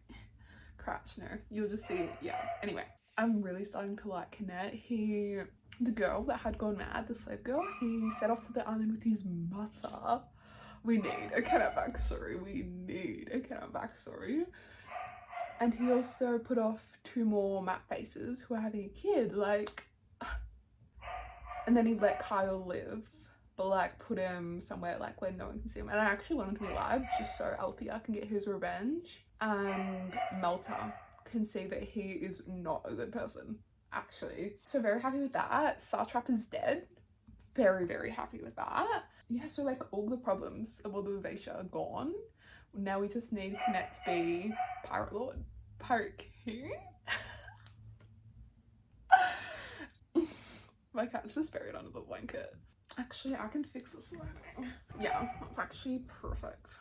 crash, no, you'll just see, yeah. Anyway, I'm really starting to like Kinnette. The girl that had gone mad, the slave girl, he set off to the island with his mother. We need a Kinnette backstory. And he also put off 2 more Map Faces who are having a kid, like, and then he let Kyle live, but like put him somewhere like where no one can see him. And I actually want him to be alive just so Althea can get his revenge and Melta can see that he is not a good person, actually. So very happy with that. Sartrap is dead. Very happy with that. Yeah, so like all the problems of all the Vivacia are gone. Now we just need Kinnette to be Pirate Lord. Pirate King? My cat's just buried under the blanket. Actually, I can fix this lighting. Yeah, that's actually perfect.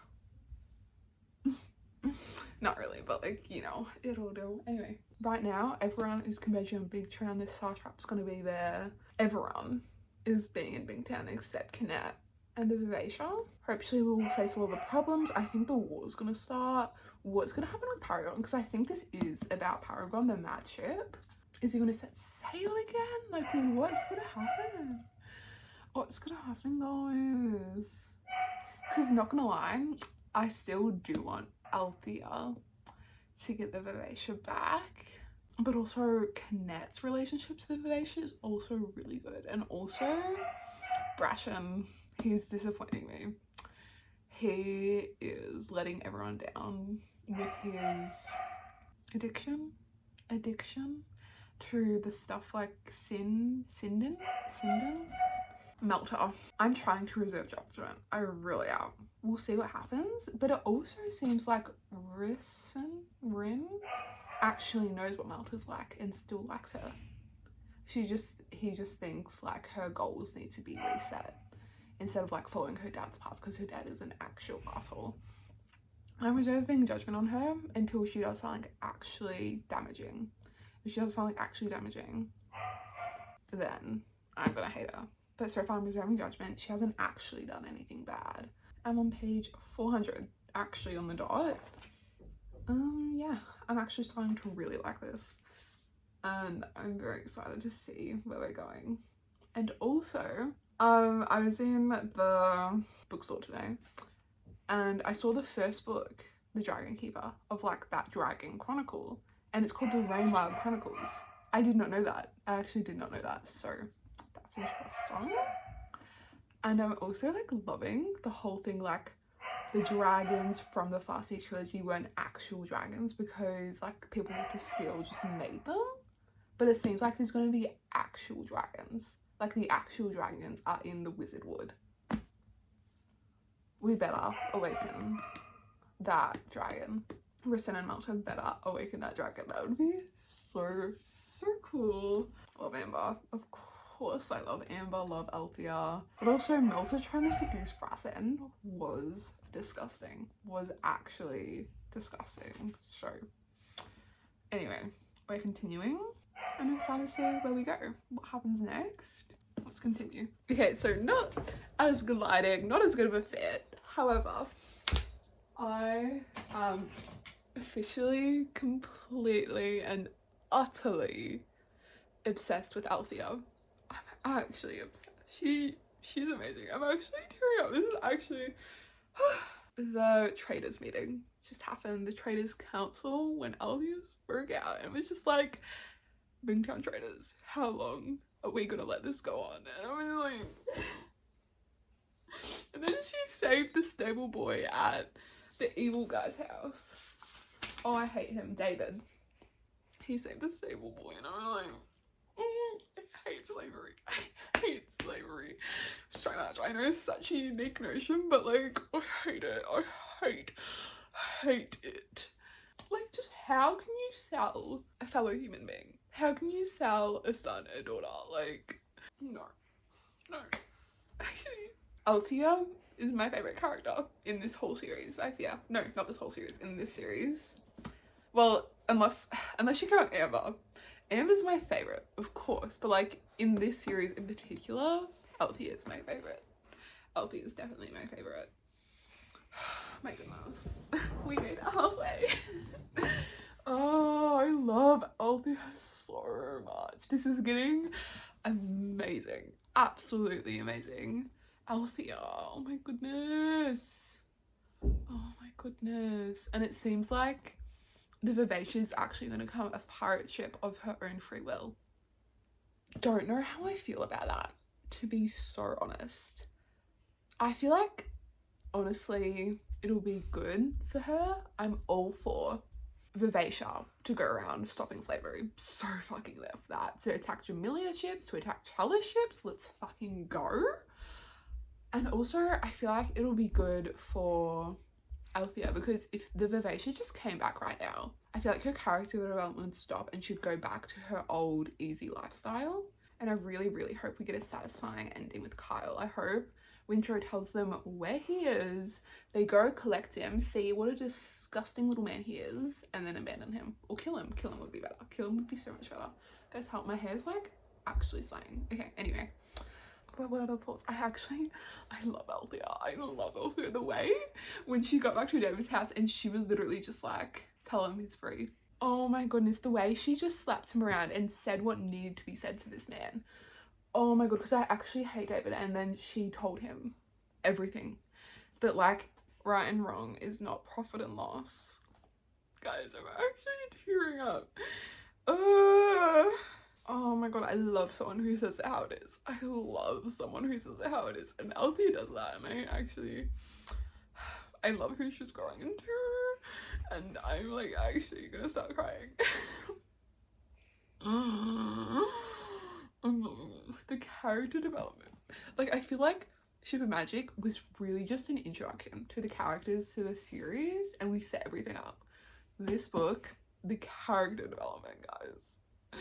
Not really, but like, you know, it'll do. Anyway, right now, everyone is converging on Big Town. This Sartrap's gonna be there. Everyone is being in Big Town except Kinnette and the Vivacia. Hopefully we'll face all the problems. I think the war's gonna start. What's gonna happen with Paragon? Because I think this is about Paragon, the mad ship. Is he gonna set sail again? Like, what's gonna happen? What's gonna happen, guys? Because not gonna lie, I still do want Althea to get the Vivacia back, but also Kinnette's relationship to the Vivacia is also really good. And also Brasham, he's disappointing me. He is letting everyone down with his addiction to the stuff like Sinden? Melta. I'm trying to reserve judgment. I really am. We'll see what happens. But it also seems like Rim actually knows what Melta's like and still likes her. He just thinks like her goals need to be reset instead of like following her dad's path, because her dad is an actual asshole. I'm reserving judgment on her until she does something actually damaging. If she does something actually damaging, then I'm gonna hate her. But so far I'm reserving judgment. She hasn't actually done anything bad. I'm on page 400, actually, on the dot. Yeah, I'm actually starting to really like this. And I'm very excited to see where we're going. And also, I was in the bookstore today and I saw the first book, The Dragon Keeper, of like that Dragon Chronicle, and it's called The Rainwild Chronicles. I did not know that. I actually did not know that, so that's interesting. And I'm also like loving the whole thing, like the dragons from the Farsi trilogy weren't actual dragons because like people with the skill just made them. But it seems like there's going to be actual dragons. Like the actual dragons are in the wizard wood. We better awaken that dragon. Risen and Malta better awaken that dragon. That would be so, so cool. Love Amber. Of course I love Amber, love Althea. But also Melta trying to seduce Brassen was disgusting. Was actually disgusting. So anyway, we're continuing. I'm excited to see where we go. What happens next? Let's continue. Okay, so not as good lighting, not as good of a fit. However, I am officially, completely and utterly obsessed with Althea. I'm actually obsessed. She's amazing. I'm actually tearing up. This is actually the traders meeting just happened. The traders council when Althea broke out, and it was just like, Bingtown traders, how long are we gonna let this go on? And I was like, and then she saved the stable boy at the evil guy's house. Oh, I hate him, David. He saved the stable boy, and I was like, I hate slavery. I hate slavery so much. I know it's such a unique notion, but like, I hate it. I hate it. Like, just how can you sell a fellow human being? How can you sell a son, a daughter? Like, no. Actually, Althea is my favourite character in this whole series, I fear. No, not this whole series, in this series. Well, unless you count Amber. Amber's my favourite, of course, but like, in this series in particular, Althea is my favourite. Althea is definitely my favourite. My goodness. We made it halfway. Oh, I love Althea so much. This is getting amazing. Absolutely amazing. Althea, oh my goodness. Oh my goodness. And it seems like the Vivacia is actually going to become a pirate ship of her own free will. Don't know how I feel about that, to be so honest. I feel like, honestly, it'll be good for her. I'm all for Vivacia to go around stopping slavery. So fucking there for that. To attack Jamilia ships, to attack Chalice ships, let's fucking go. And also, I feel like it'll be good for Althea, because if the Vivacia just came back right now, I feel like her character development would stop and she'd go back to her old easy lifestyle. And I really, really hope we get a satisfying ending with Kyle. I hope Wintro tells them where he is, they go collect him, see what a disgusting little man he is, and then abandon him. Or kill him. Kill him would be better. Kill him would be so much better. Guys, help, my hair's like actually slaying. Okay, anyway. What other thoughts? I love Althea. I love Althea. The way when she got back to David's house and she was literally just like, tell him he's free. Oh my goodness, the way she just slapped him around and said what needed to be said to this man. Oh my god, because I actually hate David, and then she told him everything. That like, right and wrong is not profit and loss. Guys, I'm actually tearing up. Oh my god, I love someone who says it how it is. I love someone who says it how it is. And Althea does that, and I love who she's growing into. And I'm like actually gonna start crying. The character development. Like, I feel like Ship of Magic was really just an introduction to the characters to the series, and we set everything up. This book, the character development, guys.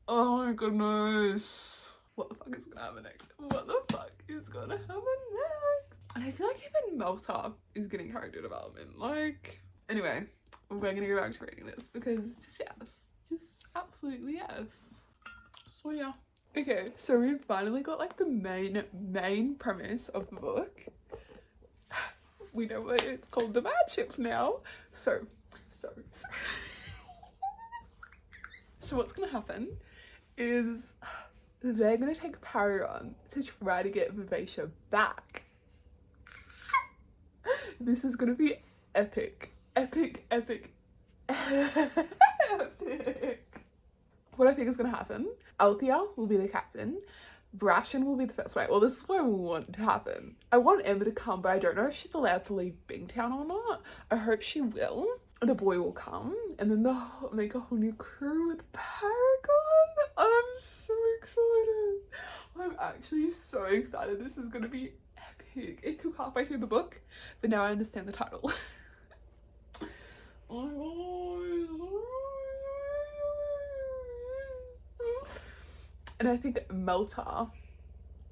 Oh my goodness. What the fuck is gonna happen next? What the fuck is gonna happen next? And I feel like even Melta is getting character development. Like, anyway, we're gonna go back to reading this because just yes. Just absolutely yes. So yeah. Okay, so we finally got like the main premise of the book. We know what it's called, the Mad Ship now. So what's gonna happen is they're gonna take Paragon to try to get Vivacia back. This is gonna be epic. Epic, epic, epic. What I think is gonna happen, Althea will be the captain, Brashen will be the first mate. Well, this is what I want to happen. I want Emma to come, but I don't know if she's allowed to leave Bingtown or not. I hope she will. The boy will come, and then they'll make a whole new crew with Paragon. I'm so excited. I'm actually so excited. This is gonna be epic. It took halfway through the book, but now I understand the title. Oh my god. And I think Melta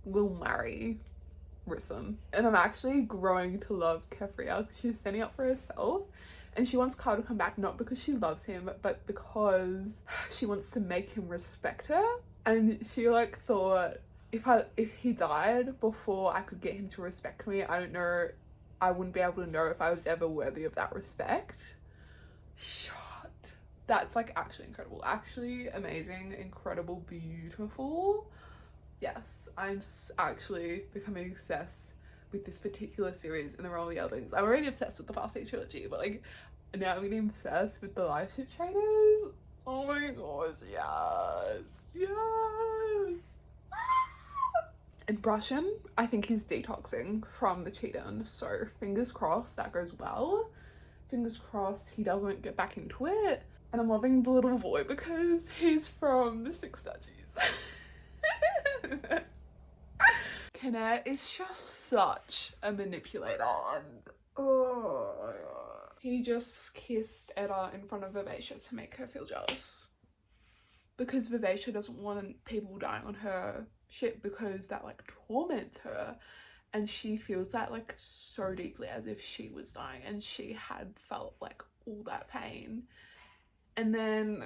will marry Risen. And I'm actually growing to love Kefria because she's standing up for herself. And she wants Carl to come back, not because she loves him, but because she wants to make him respect her. And she like thought, if he died before I could get him to respect me, I don't know, I wouldn't be able to know if I was ever worthy of that respect. Shut. That's like actually incredible, actually amazing, incredible, beautiful. Yes, I'm actually becoming obsessed with this particular series in the role of the Elderlings. I'm already obsessed with the Fast 8 trilogy, but like now I'm getting obsessed with the live ship traders. Oh my gosh, yes, yes. And Brushin, I think he's detoxing from the cheating, so fingers crossed that goes well. Fingers crossed he doesn't get back into it. And I'm loving the little boy because he's from the Six Duchies. Kenneth is just such a manipulator. Oh my god. He just kissed Etta in front of Vivacia to make her feel jealous. Because Vivacia doesn't want people dying on her ship because that like torments her. And she feels that like so deeply, as if she was dying and she had felt like all that pain. And then,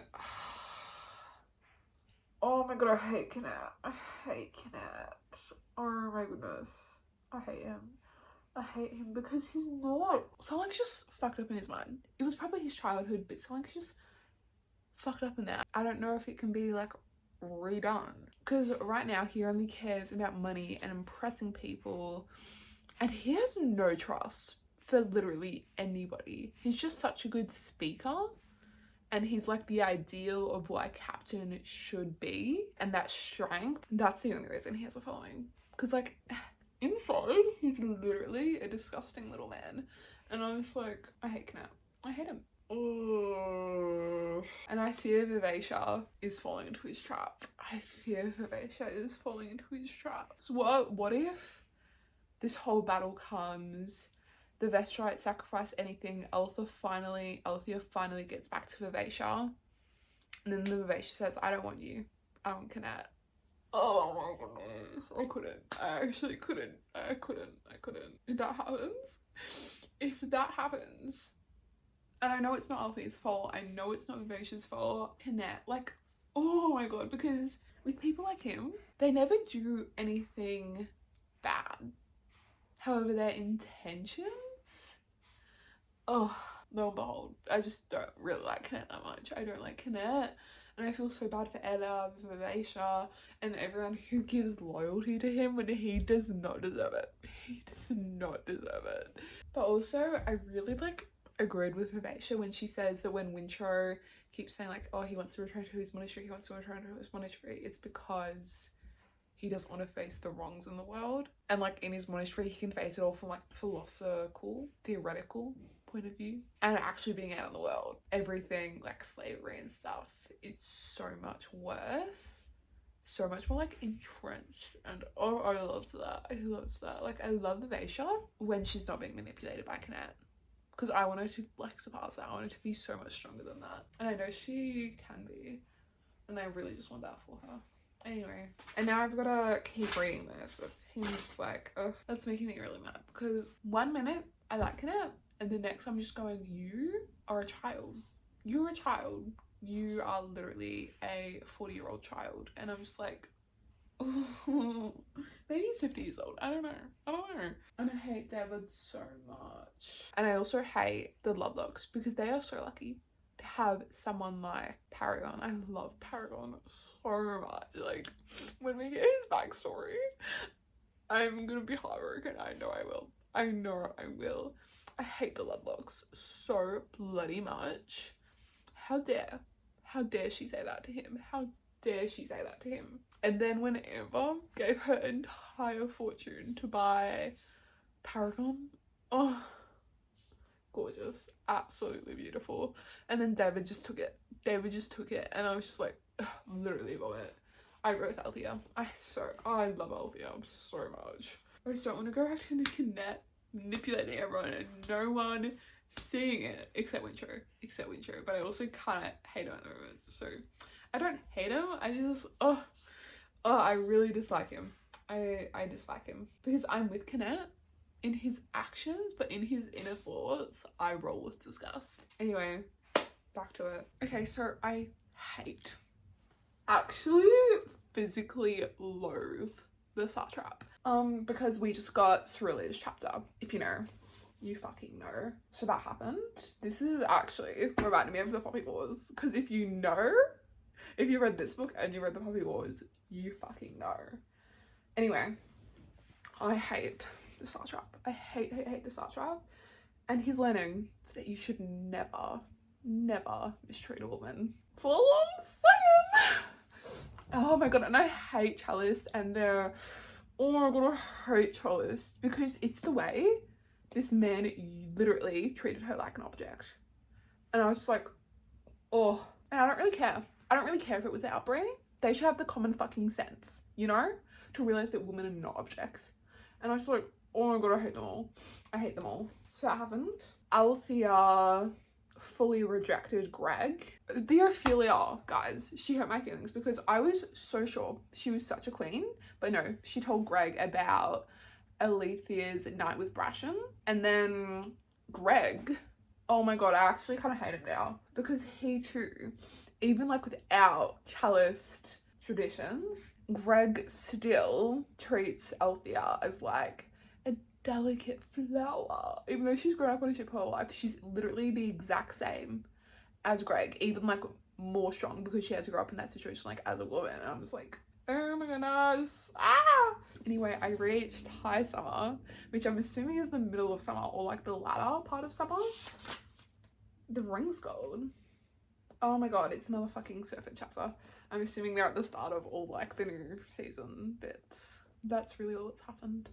oh my god, I hate Kenneth. I hate Kenneth. Oh my goodness. I hate him. I hate him because he's not. Someone's just fucked up in his mind. It was probably his childhood, but someone's just fucked up in that. I don't know if it can be like redone. Because right now he only cares about money and impressing people. And he has no trust for literally anybody. He's just such a good speaker. And he's like the ideal of what a captain should be. And that strength, that's the only reason he has a following. Because like, inside, he's literally a disgusting little man. And I'm just like, I hate Knapp. I hate him. Oh. And I fear Vivacia is falling into his trap. I fear Vivacia is falling into his trap. So what if this whole battle comes, the Vestrites sacrifice anything, Althea finally gets back to Vivacia, and then the Vivacia says, I don't want you, I want Kenneth. Oh my goodness, I couldn't. I actually couldn't. I couldn't. If that happens, and I know it's not Althea's fault, I know it's not Vivacia's fault, Kenneth, like, oh my god, because with people like him, they never do anything bad. However, their intentions, oh, lo and behold, I just don't really like Kenneth that much. I don't like Kenneth, and I feel so bad for Ella, Vivacia, and everyone who gives loyalty to him when he does not deserve it. He does not deserve it. But also, I really like agreed with Vivacia when she says that when Wintrow keeps saying like, oh, he wants to return to his monastery, it's because he doesn't want to face the wrongs in the world. And like in his monastery, he can face it all from like philosophical, theoretical point of view, and actually being out in the world, everything like slavery and stuff, it's so much worse, so much more like entrenched. And oh, I love that. Like I love Vivacia when she's not being manipulated by Kenneth, because I want her to like surpass that. I want her to be so much stronger than that, and I know she can be, and I really just want that for her. Anyway, and now I've got to keep reading this. I'm just like, ugh, that's making me really mad, because 1 minute I like Kenneth, and the next I'm just going, you are a child. You're a child. You are literally a 40-year-old child. And I'm just like, oh, maybe he's 50 years old. I don't know. And I hate David so much. And I also hate the Ludlocks because they are so lucky. have someone like Paragon. I love Paragon so much. Like, when we get his backstory, I'm gonna be heartbroken. I know I will. I know I will. I hate the Ludlocks so bloody much. How dare she say that to him? How dare she say that to him? And then when Amber gave her entire fortune to buy Paragon, oh, gorgeous, absolutely beautiful. And then David just took it. And I was just like, ugh, literally vomit. I agree with Althea. I love Althea so much. I just don't want to go back to Nick and Nat manipulating everyone and no one seeing it except Winter. But I also kind of hate him at the moment. So I don't hate him. I just I really dislike him. I dislike him because I'm with Canet in his actions, but in his inner thoughts, I roll with disgust. Anyway, back to it. Okay, so I hate, actually physically loathe the Satrap. Because we just got Cerullia's chapter. If you know, you fucking know. So that happened. This is actually reminding me of the Poppy Wars, because if you read this book and you read the Poppy Wars, you fucking know. Anyway, I hate the Satrap. I hate the Satrap. And he's learning that you should never mistreat a woman. It's all I'm saying. Oh my god, and I hate Chalice and their... Oh my god, I hate Chalice because it's the way this man literally treated her like an object. And I was just like, oh. And I don't really care. I don't really care if it was their upbringing. They should have the common fucking sense, you know? To realise that women are not objects. And I was just like, oh my god, I hate them all. I hate them all. So that happened. Althea fully rejected Greg. The Ophelia, guys, she hurt my feelings because I was so sure she was such a queen, but no, she told Greg about Alethea's night with Brasham, and then Greg, oh my god, I actually kind of hate him now because he too, even like without Chaliced traditions, Greg still treats Althea as like a delicate flower. Even though she's grown up on a ship her whole life, she's literally the exact same as Greg, even like more strong because she has to grow up in that situation like as a woman. And I'm just like, oh my goodness. Anyway, I reached high summer, which I'm assuming is the middle of summer or like the latter part of summer. The ring's gold. Oh my god, it's another fucking Surfer chapter. I'm assuming they're at the start of all like the new season bits. That's really all that's happened.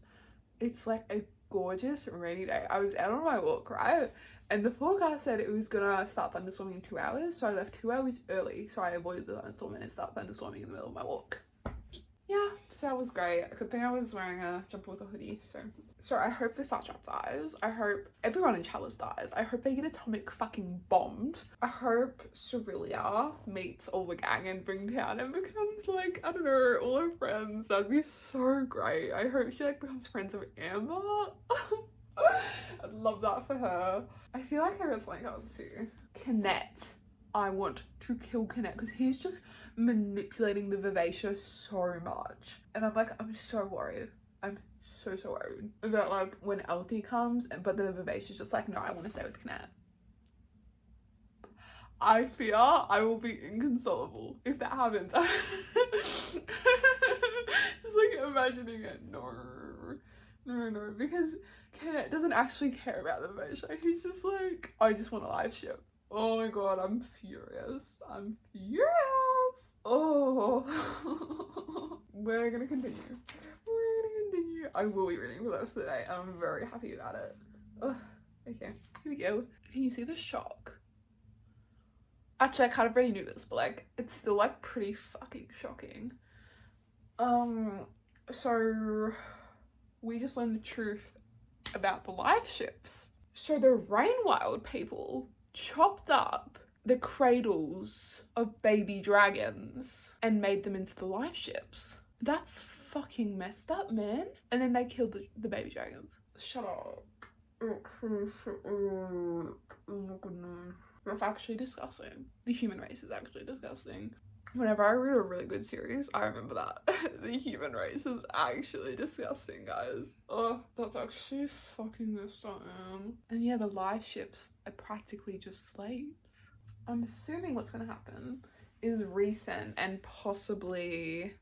It's like a gorgeous rainy day. I was out on my walk, right? And the forecast said it was gonna start thunderstorming in 2 hours. So I left 2 hours early. So I avoided the thunderstorm and it started thunderstorming in the middle of my walk. Yeah, so that was great. Good thing I was wearing a jumper with a hoodie. So I hope the Satrap dies. I hope everyone in Chalice dies. I hope they get atomic fucking bombed. I hope Cerullia meets all the gang in Bringtown and becomes like, I don't know, all her friends. That'd be so great. I hope she like becomes friends with Amber. I'd love that for her. I feel like I read something else too. Canet. I want to kill Canet because he's just manipulating the Vivacia so much. And I'm like, I'm so worried. I'm so worried about like when Althea comes, but the Vivacia's just like, no, I want to stay with Canet. I fear I will be inconsolable if that happens. Just like imagining it. No, because Canet doesn't actually care about the Vivacia. He's just like, I just want a live ship. Oh my god, I'm furious. Oh. We're gonna continue. I will be reading for the rest of the day and I'm very happy about it. Ugh. Okay, here we go. Can you see the shock? Actually, I kind of already knew this, but like, it's still like pretty fucking shocking. So we just learned the truth about the live ships. So the Rainwild people chopped up the cradles of baby dragons and made them into the live ships. That's fucking messed up, man. And then they killed the baby dragons. Shut up. Oh my goodness. That's actually disgusting. The human race is actually disgusting. Whenever I read a really good series, I remember that. The human race is actually disgusting, guys. Oh, that's actually fucking messed up, man. And yeah, the live ships are practically just slaves. I'm assuming what's going to happen is Recent and possibly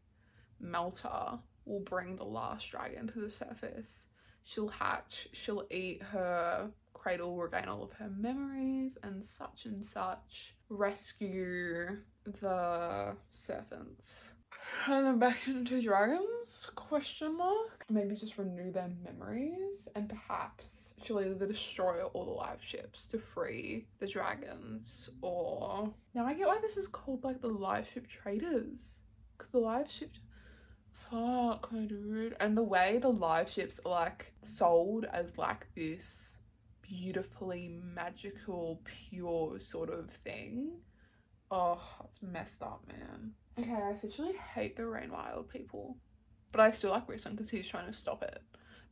Melta will bring the last dragon to the surface. She'll hatch, she'll eat her cradle, regain all of her memories and such, rescue the serpents. And then back into dragons, question mark. Maybe just renew their memories, and perhaps she'll either destroy all the live ships to free the dragons, or... Now I get why this is called like the live ship traders. Because the live ship... Fuck, my dude. And the way the live ships are like sold as like this beautifully magical, pure sort of thing. Oh, it's messed up, man. Okay, I officially hate the Rain Wild people. But I still like Risen because he's trying to stop it.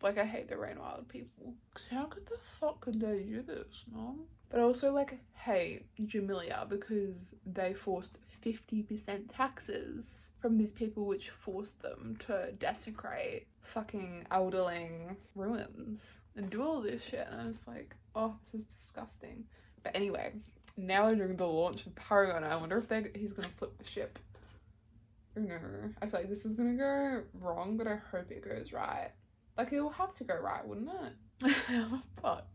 But like, I hate the Rain Wild people. Because how could the fuck could they do this, man? But I also like hate Jamilia because they forced 50% taxes from these people, which forced them to desecrate fucking Elderling ruins and do all this shit. And I was like, oh, this is disgusting. But anyway, now we're doing the launch of Paragon. I wonder if he's gonna flip the ship. Or no, I feel like this is gonna go wrong, but I hope it goes right. Like, it will have to go right, wouldn't it? How the fuck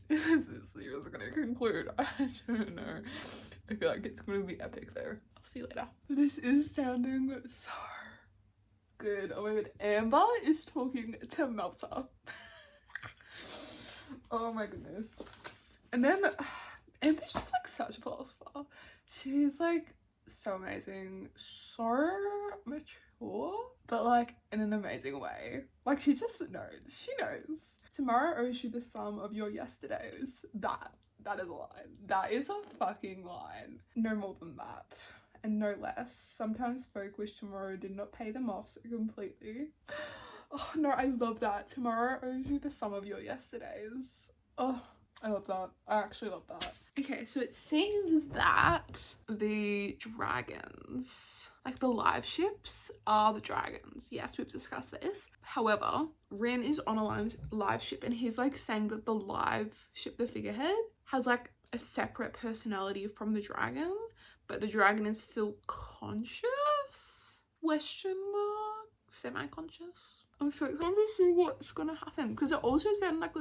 is this series gonna conclude? I don't know. I feel like it's gonna be epic though. I'll see you later. This is sounding so good. Oh my god, Amber is talking to Melta. Oh my goodness. And then Amber's just like such a philosopher. She's like so amazing, so mature, but like in an amazing way. Like, she just knows. She knows. Tomorrow owes you the sum of your yesterdays. That is a line. That is a fucking line. No more than that. And no less. Sometimes folk wish tomorrow did not pay them off so completely. Oh no, I love that. Tomorrow owes you the sum of your yesterdays. Oh, I love that. I actually love that. Okay, so it seems that the dragons, like the live ships, are the dragons. Yes, we've discussed this. However, Rin is on a live ship and he's like saying that the live ship, the figurehead, has like a separate personality from the dragon, but the dragon is still conscious? Question mark? Semi-conscious? I'm so excited to see what's gonna happen, because it also said like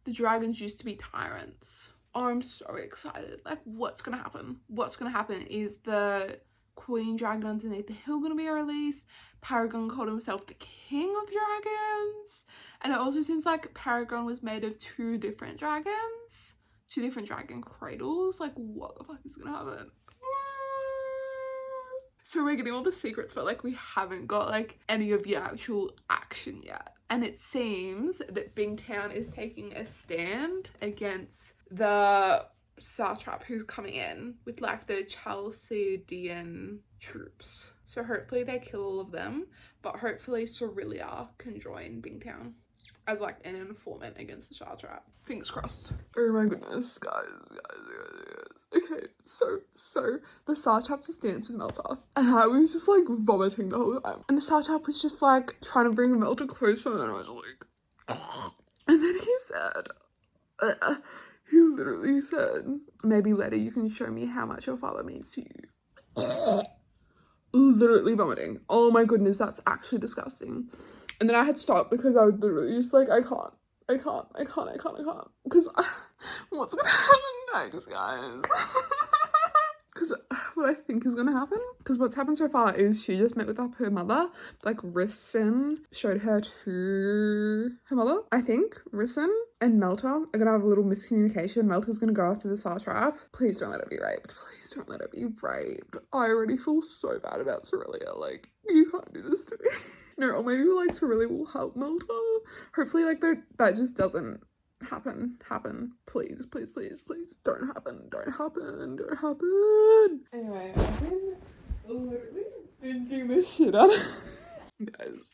the dragons used to be tyrants. Oh, I'm so excited. Like, what's gonna happen? What's gonna happen? Is the queen dragon underneath the hill gonna be released? Paragon called himself the king of dragons. And it also seems like Paragon was made of two different dragons. Two different dragon cradles. Like, what the fuck is gonna happen? So we're getting all the secrets, but like we haven't got like any of the actual action yet. And it seems that Bingtown is taking a stand against the satrap who's coming in with like the Chalcidian troops. So hopefully they kill all of them, but hopefully Cerelia can join Bingtown as like an informant against the satrap. Fingers crossed. Oh my goodness, guys. Okay, so the satrap just danced with Melta, and I was just like vomiting the whole time. And the satrap was just like trying to bring Melta closer, and I was like, and then he said, he literally said, maybe later you can show me how much your father means to you. Literally vomiting. Oh my goodness, that's actually disgusting. And then I had to stop because I was literally just like, I can't. Because what's gonna happen next, guys? Because what I think is gonna happen, because what's happened so far is she just met with her mother. Like, Risen showed her to her mother. I think Risen and Melta are gonna have a little miscommunication. Melta's gonna go after the satrap. Please don't let her be raped. Please don't let her be raped. I already feel so bad about Cerelia. Like, you can't do this to me. No, or maybe like Cerelia will help Melta. Hopefully like that just doesn't happen. Please. Don't happen. Anyway, I've been literally binging this shit out of guys.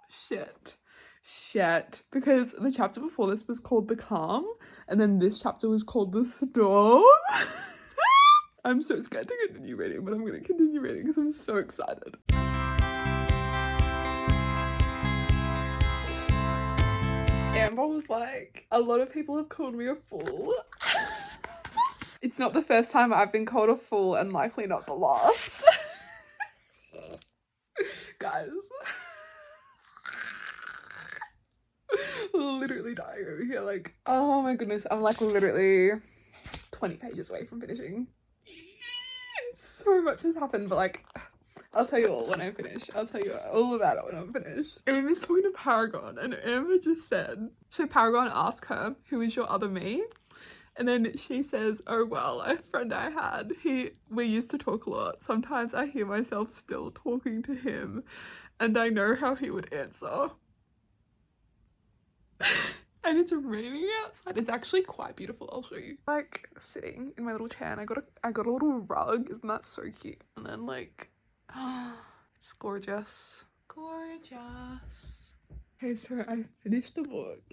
Shit. Because the chapter before this was called The Calm, and then this chapter was called The Storm. I'm so scared to continue reading, but I'm gonna continue reading because I'm so excited. Amber was like, a lot of people have called me a fool. It's not the first time I've been called a fool, and likely not the last. Guys. Literally dying over here, like, oh my goodness, I'm like literally 20 pages away from finishing. So much has happened, but like, I'll tell you all when I finish. I'll tell you all about it when I'm finished. And was talking to Paragon, and Emma just said, so Paragon asked her, who is your other me? And then she says, oh well, a friend I had, we used to talk a lot. Sometimes I hear myself still talking to him, and I know how he would answer. And it's raining outside. It's actually quite beautiful. I'll show you. Like sitting in my little chair, and I got a little rug. Isn't that so cute? And then like, it's gorgeous. Gorgeous. Okay, so I finished the book,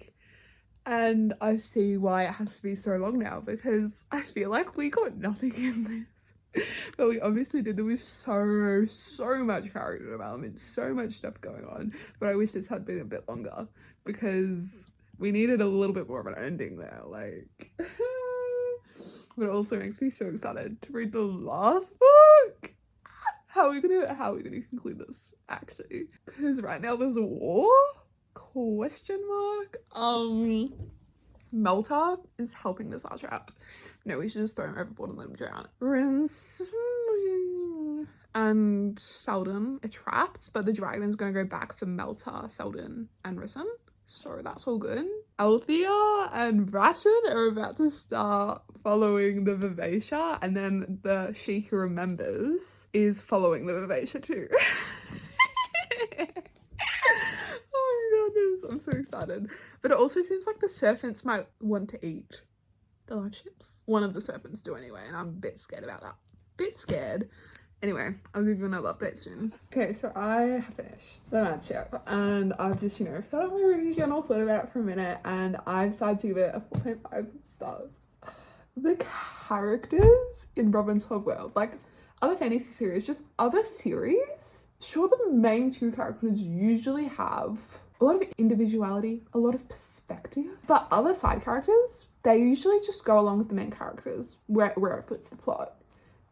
and I see why it has to be so long now, because I feel like we got nothing in this. But we obviously did. There was so much character development, so much stuff going on. But I wish this had been a bit longer, because we needed a little bit more of an ending there, like. But it also makes me so excited to read the last book. How are we gonna conclude this, actually? Because right now there's a war? Question mark? Melta is helping the Satrap. No, we should just throw him overboard and let him drown. Rince and Selden are trapped, but the dragon's gonna go back for Melta, Selden, and Risen. So that's all good. Althea and Ration are about to start following the Vivacia, and then the She Who Remembers is following the Vivacia too. I'm so excited. But it also seems like the serpents might want to eat the live ships. One of the serpents do anyway, and I'm a bit scared about that. Bit scared. Anyway, I'll give you another update soon. Okay, so I have finished the mad ship, and I've just, you know, filled out my reading journal, thought about it for a minute, and I've decided to give it a 4.5 stars. The characters in Robin's Hub World, like other fantasy series, just other series, sure, the main two characters usually have a lot of individuality, a lot of perspective, but other side characters, they usually just go along with the main characters where it fits the plot.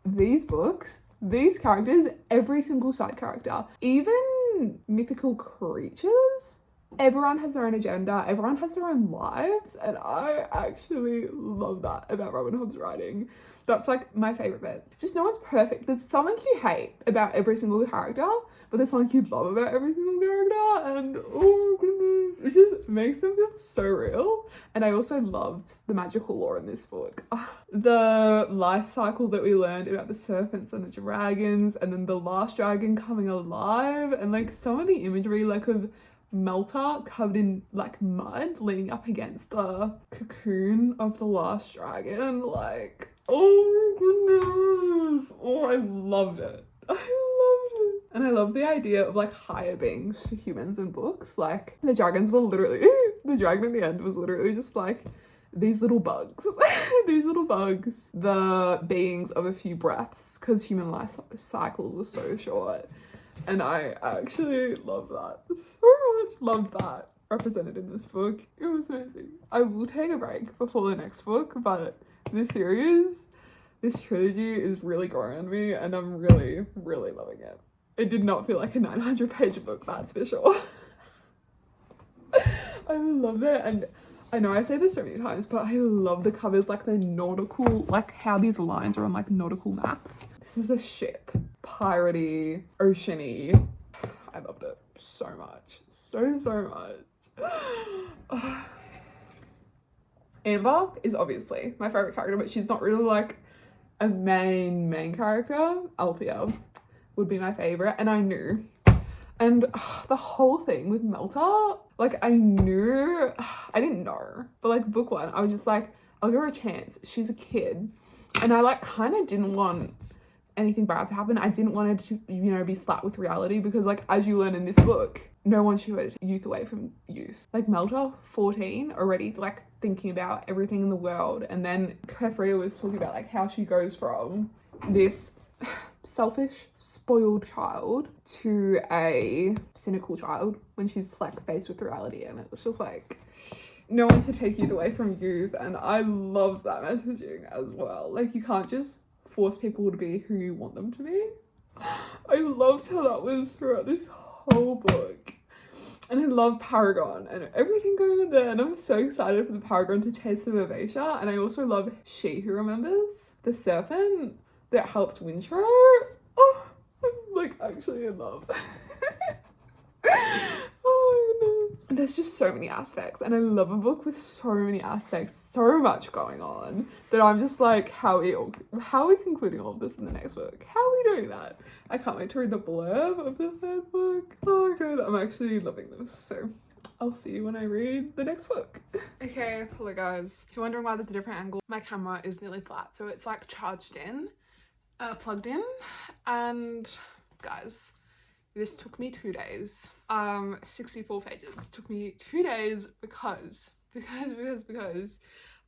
These books, these characters, every single side character, even mythical creatures, everyone has their own agenda, everyone has their own lives, and I actually love that about Robin Hood's writing. That's like my favorite bit. Just no one's perfect. There's something you hate about every single character, but there's something you love about every single character, and oh my goodness, it just makes them feel so real. And I also loved the magical lore in this book. The life cycle that we learned about the serpents and the dragons, and then the last dragon coming alive, and like some of the imagery like of Melta covered in like mud leaning up against the cocoon of the last dragon, like, oh my goodness, oh, I loved it. And I love the idea of like higher beings to humans in books. Like the dragons were literally the dragon at the end was literally just like these little bugs. These little bugs, the beings of a few breaths, because human life cycles are so short. And I actually love that so much. Love that represented in this book. It was amazing. I will take a break before the next book, but this series, this trilogy is really growing on me, and I'm really, really loving it. It did not feel like a 900-page book, that's for sure. I love it, and I know I say this so many times, but I love the covers, like the nautical, like how these lines are on like nautical maps. This is a ship, piratey, oceany. I loved it so much, so much. Amber is obviously my favorite character, but she's not really like a main character. Althea would be my favorite, and I knew. And the whole thing with Melta, like I knew, I didn't know, but like book one, I was just like, I'll give her a chance. She's a kid. And I like kind of didn't want anything bad to happen. I didn't want her to, you know, be slapped with reality, because like, as you learn in this book, no one should youth away from youth. Like Melta, 14, already like thinking about everything in the world. And then Kefria was talking about like how she goes from this selfish, spoiled child to a cynical child when she's like faced with reality, and it was just like, no one should take youth away from youth, and I loved that messaging as well. Like, you can't just force people to be who you want them to be. I loved how that was throughout this whole book. And I love Paragon and everything going on there. And I'm so excited for the Paragon to chase the Vivacia. And I also love She Who Remembers, the serpent that helps Wintro. Oh, I'm like actually in love. Oh my goodness. There's just so many aspects, and I love a book with so many aspects, so much going on, that I'm just like, how are we concluding all of this in the next book? How are we doing that? I can't wait to read the blurb of the third book. Oh my god, I'm actually loving this. So I'll see you when I read the next book. Okay, hello guys. If you're wondering why there's a different angle, my camera is nearly flat, so it's like charged in, plugged in, and guys, this took me 2 days. 64 pages. Took me 2 days because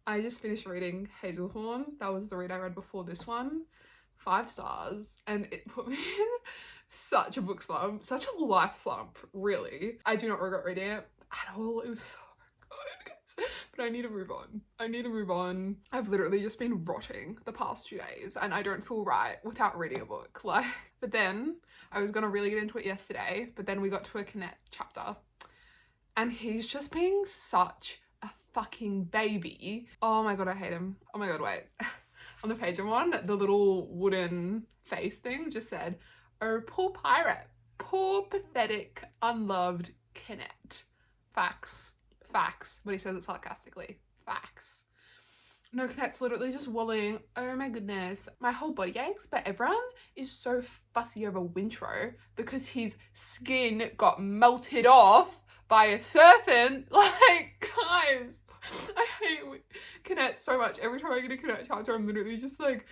I just finished reading Hazelhorn. That was the read I read before this one. 5 stars, and it put me in such a book slump, such a life slump, really. I do not regret reading it at all. It was so good, but I need to move on. I've literally just been rotting the past 2 days, and I don't feel right without reading a book. Like, but then I was gonna really get into it yesterday, but then we got to a Connect chapter, and he's just being such a fucking baby. Oh my god, I hate him. Oh my god, wait. On the page I'm on, the little wooden face thing just said, "Oh, poor pirate. Poor, pathetic, unloved Connect." Facts. Facts. But he says it sarcastically. Facts. No, Connect's literally just wallowing. Oh my goodness. My whole body aches, but everyone is so fussy over Wintro because his skin got melted off by a serpent. Like, guys, I hate Connect so much. Every time I get a Connect chapter, I'm literally just like,